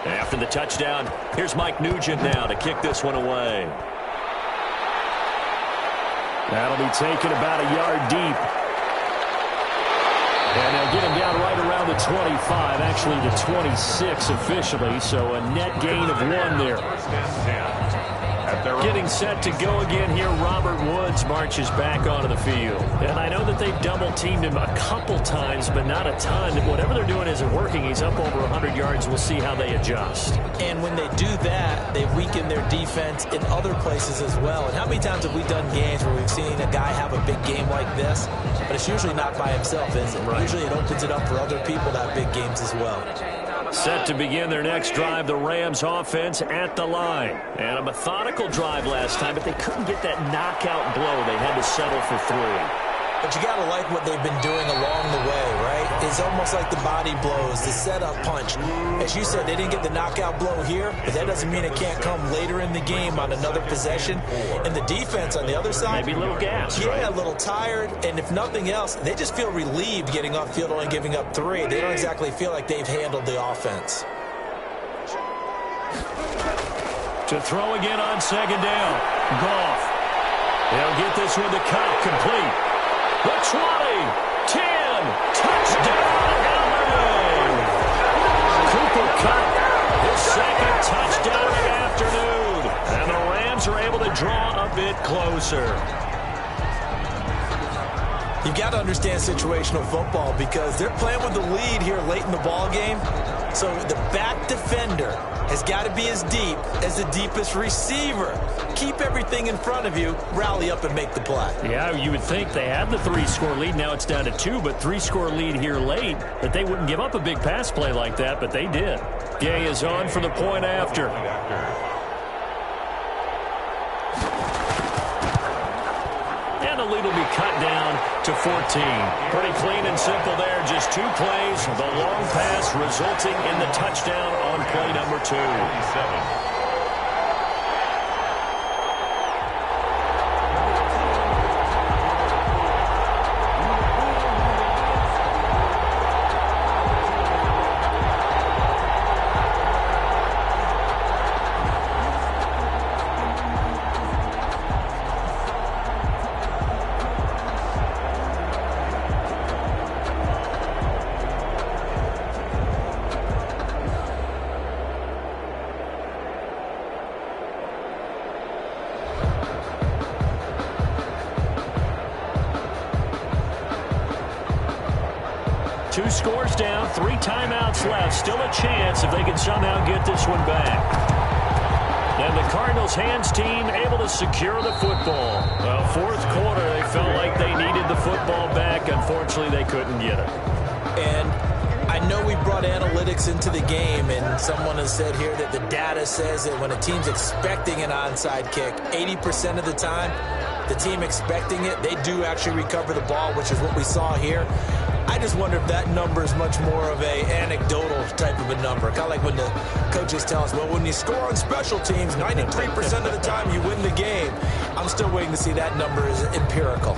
After the touchdown, here's Mike Nugent now to kick this one away. That'll be taken about a yard deep. And they'll get him down right around the 25, actually the 26 officially, so a net gain of 1 there. Getting set to go again here, Robert Woods marches back onto the field. And I know that they've double-teamed him a couple times, but not a ton. Whatever they're doing isn't working. He's up over 100 yards. We'll see how they adjust. And when they do that, they weaken their defense in other places as well. And how many times have we done games where we've seen a guy have a big game like this? But it's usually not by himself, is it? Right. Usually it opens it up for other people to have big games as well. Set to begin their next drive, the Rams offense at the line. And a methodical drive last time, but they couldn't get that knockout blow. They had to settle for 3. But you got to like what they've been doing along the way, right? It's almost like the body blows, the setup punch. As you said, they didn't get the knockout blow here, but that doesn't mean it can't come later in the game on another possession. And the defense on the other side, maybe a little gas, yeah, right? A little tired. And if nothing else, they just feel relieved getting upfield, only giving up 3. They don't exactly feel like they've handled the offense. To throw again on second down. Goff. They'll get this one to Cup, complete. The 20, 10, touchdown, LA. Cooper Kupp, his second touchdown of the afternoon. And the Rams are able to draw a bit closer. You've got to understand situational football because they're playing with the lead here late in the ball game. So the back defender has got to be as deep as the deepest receiver. Keep everything in front of you, rally up and make the play. Yeah, you would think they had the 3-score lead. Now it's down to 2, but 3-score lead here late, that they wouldn't give up a big pass play like that, but they did. Gay is on for the point after. And the lead will be cut down to 14. Pretty clean and simple there. Just 2 plays. The long pass resulting in the touchdown on play number 2. Two scores down, 3 timeouts left. Still a chance if they can somehow get this one back. And the Cardinals hands team able to secure the football. Well, fourth quarter, they felt like they needed the football back. Unfortunately, they couldn't get it. And I know we brought analytics into the game, and someone has said here that the data says that when a team's expecting an onside kick, 80% of the time, the team expecting it, they do actually recover the ball, which is what we saw here. I just wonder if that number is much more of a anecdotal type of a number. Kind of like when the coaches tell us, well, when you score on special teams, 93% of the time you win the game. I'm still waiting to see that number is empirical.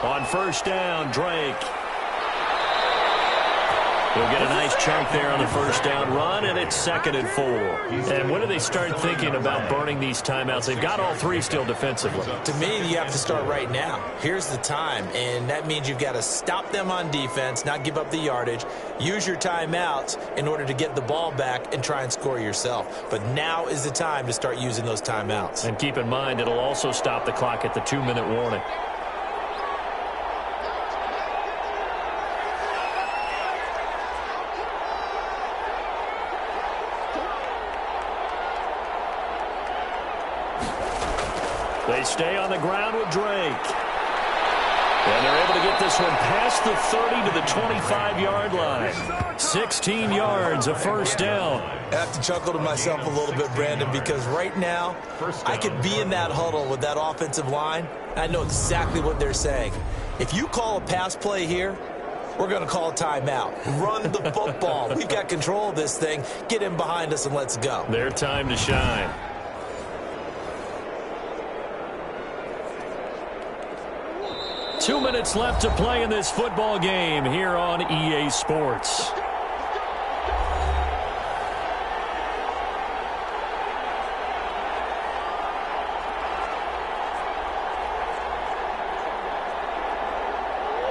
On first down, Drake. He'll get a nice chunk there on the first down run, and it's 2nd and 4. And when do they start thinking about burning these timeouts? They've got all 3 still defensively. To me, you have to start right now. Here's the time, and that means you've got to stop them on defense, not give up the yardage, use your timeouts in order to get the ball back and try and score yourself. But now is the time to start using those timeouts. And keep in mind, it'll also stop the clock at the 2-minute warning. They stay on the ground with Drake. And they're able to get this one past the 30 to the 25-yard line. 16 yards, a first down. I have to chuckle to myself a little bit, Brandon, because right now I could be in that huddle with that offensive line. I know exactly what they're saying. If you call a pass play here, we're going to call a timeout. Run the football. We've got control of this thing. Get in behind us and let's go. Their time to shine. Two minutes left to play in this football game here on EA Sports.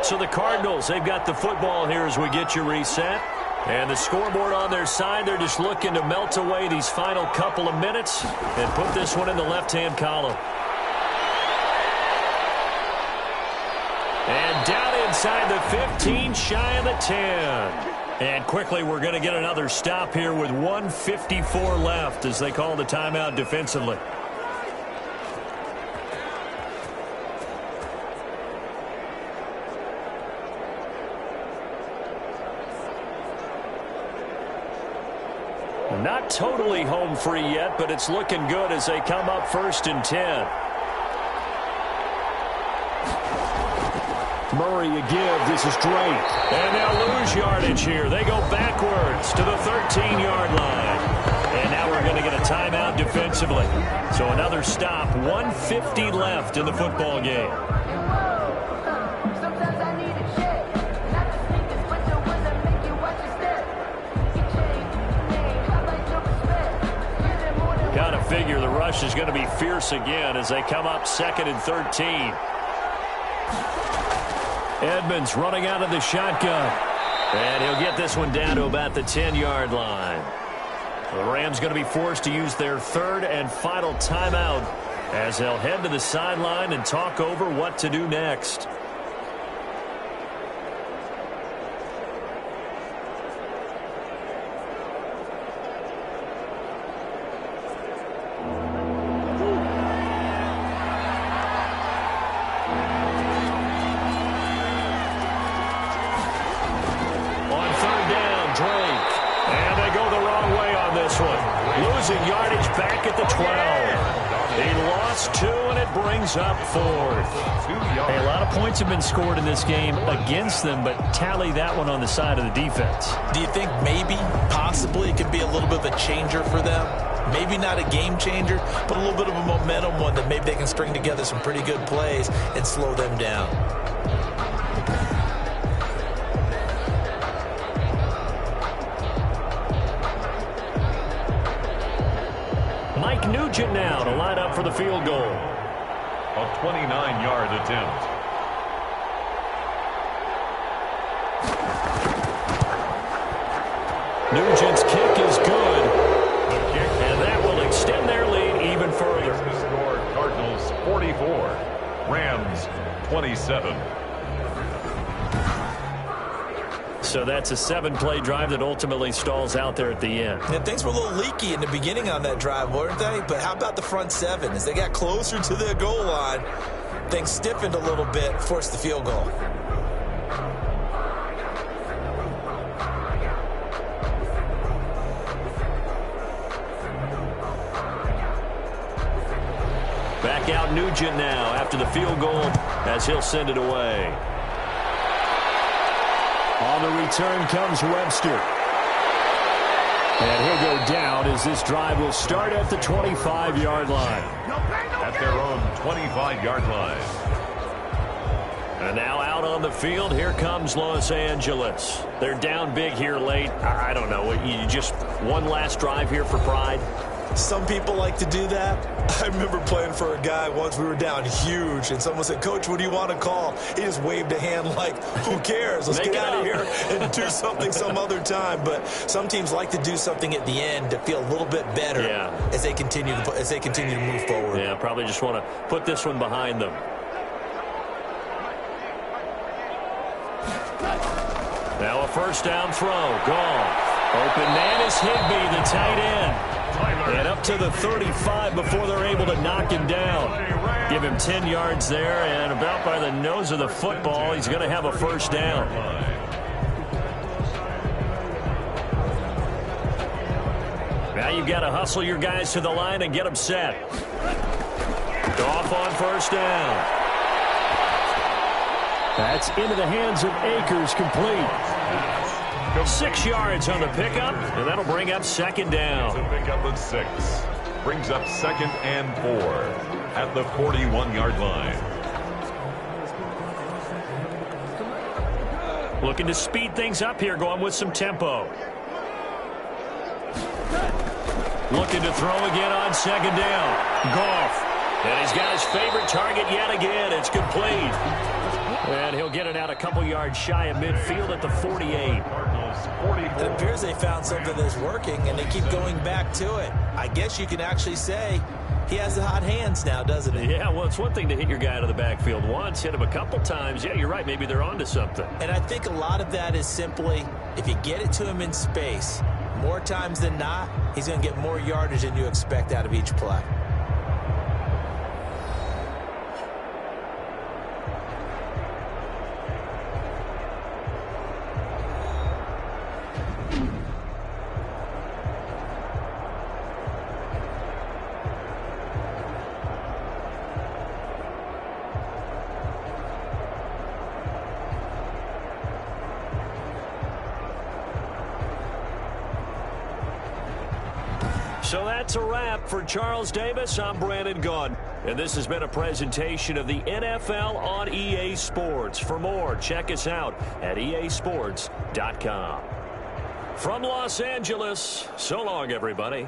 So the Cardinals, they've got the football here as we get you reset. And the scoreboard on their side, they're just looking to melt away these final couple of minutes and put this one in the left-hand column. And down inside the 15, shy of the 10. And quickly, we're going to get another stop here with 1:54 left as they call the timeout defensively. Not totally home free yet, but it's looking good as they come up 1st and 10. Murray a give. This is Drake. And they'll lose yardage here. They go backwards to the 13-yard line. And now we're going to get a timeout defensively. So another stop. 1:50 left in the football game. Got to figure the rush is going to be fierce again as they come up 2nd and 13. Edmonds running out of the shotgun. And he'll get this one down to about the 10-yard line. The Rams going to be forced to use their 3rd and final timeout as they'll head to the sideline and talk over what to do next. Yardage back at the 12. He lost 2, and it brings up 4th. Hey, a lot of points have been scored in this game against them, but tally that one on the side of the defense. Do you think maybe, possibly, it could be a little bit of a changer for them? Maybe not a game changer, but a little bit of a momentum one that maybe they can string together some pretty good plays and slow them down. Nugent now to line up for the field goal. A 29-yard attempt. Nugent's kick is good. And that will extend their lead even further. The score, Cardinals 44, Rams 27. So that's a 7-play drive that ultimately stalls out there at the end. Yeah, things were a little leaky in the beginning on that drive, weren't they? But how about the front 7? As they got closer to their goal line, things stiffened a little bit, forced the field goal. Back out Nugent now after the field goal as he'll send it away. On the return comes Webster. And he'll go down as this drive will start at the 25-yard line. At their own 25-yard line. And now out on the field, here comes Los Angeles. They're down big here late. I don't know. You just one last drive here for pride? Some people like to do that. I remember playing for a guy once. We were down huge, and someone said, "Coach, what do you want to call?" He just waved a hand like, "Who cares? Let's get out of here and do something some other time." But some teams like to do something at the end to feel a little bit better as they continue to move forward. Yeah, probably just want to put this one behind them. Now a first down throw. Goff. Open man is Higbee, the tight end. And up to the 35 before they're able to knock him down. Give him 10 yards there, and about by the nose of the football, he's going to have a first down. Now you've got to hustle your guys to the line and get them set. Goff on first down. That's into the hands of Akers, complete. 6 yards on the pickup, and that'll bring up second down. To pick up at 6. Brings up 2nd and 4 at the 41-yard line. Looking to speed things up here, going with some tempo. Looking to throw again on second down. Goff. And he's got his favorite target yet again. It's complete. And he'll get it out a couple yards shy of midfield at the 48. It appears they found something that's working, and they keep going back to it. I guess you can actually say he has the hot hands now, doesn't he? Yeah, well, it's one thing to hit your guy out of the backfield once, hit him a couple times. Yeah, you're right. Maybe they're onto something. And I think a lot of that is simply if you get it to him in space, more times than not, he's going to get more yardage than you expect out of each play. So that's a wrap for Charles Davis. I'm Brandon Gaudin, and this has been a presentation of the NFL on EA Sports. For more, check us out at easports.com. From Los Angeles, so long, everybody.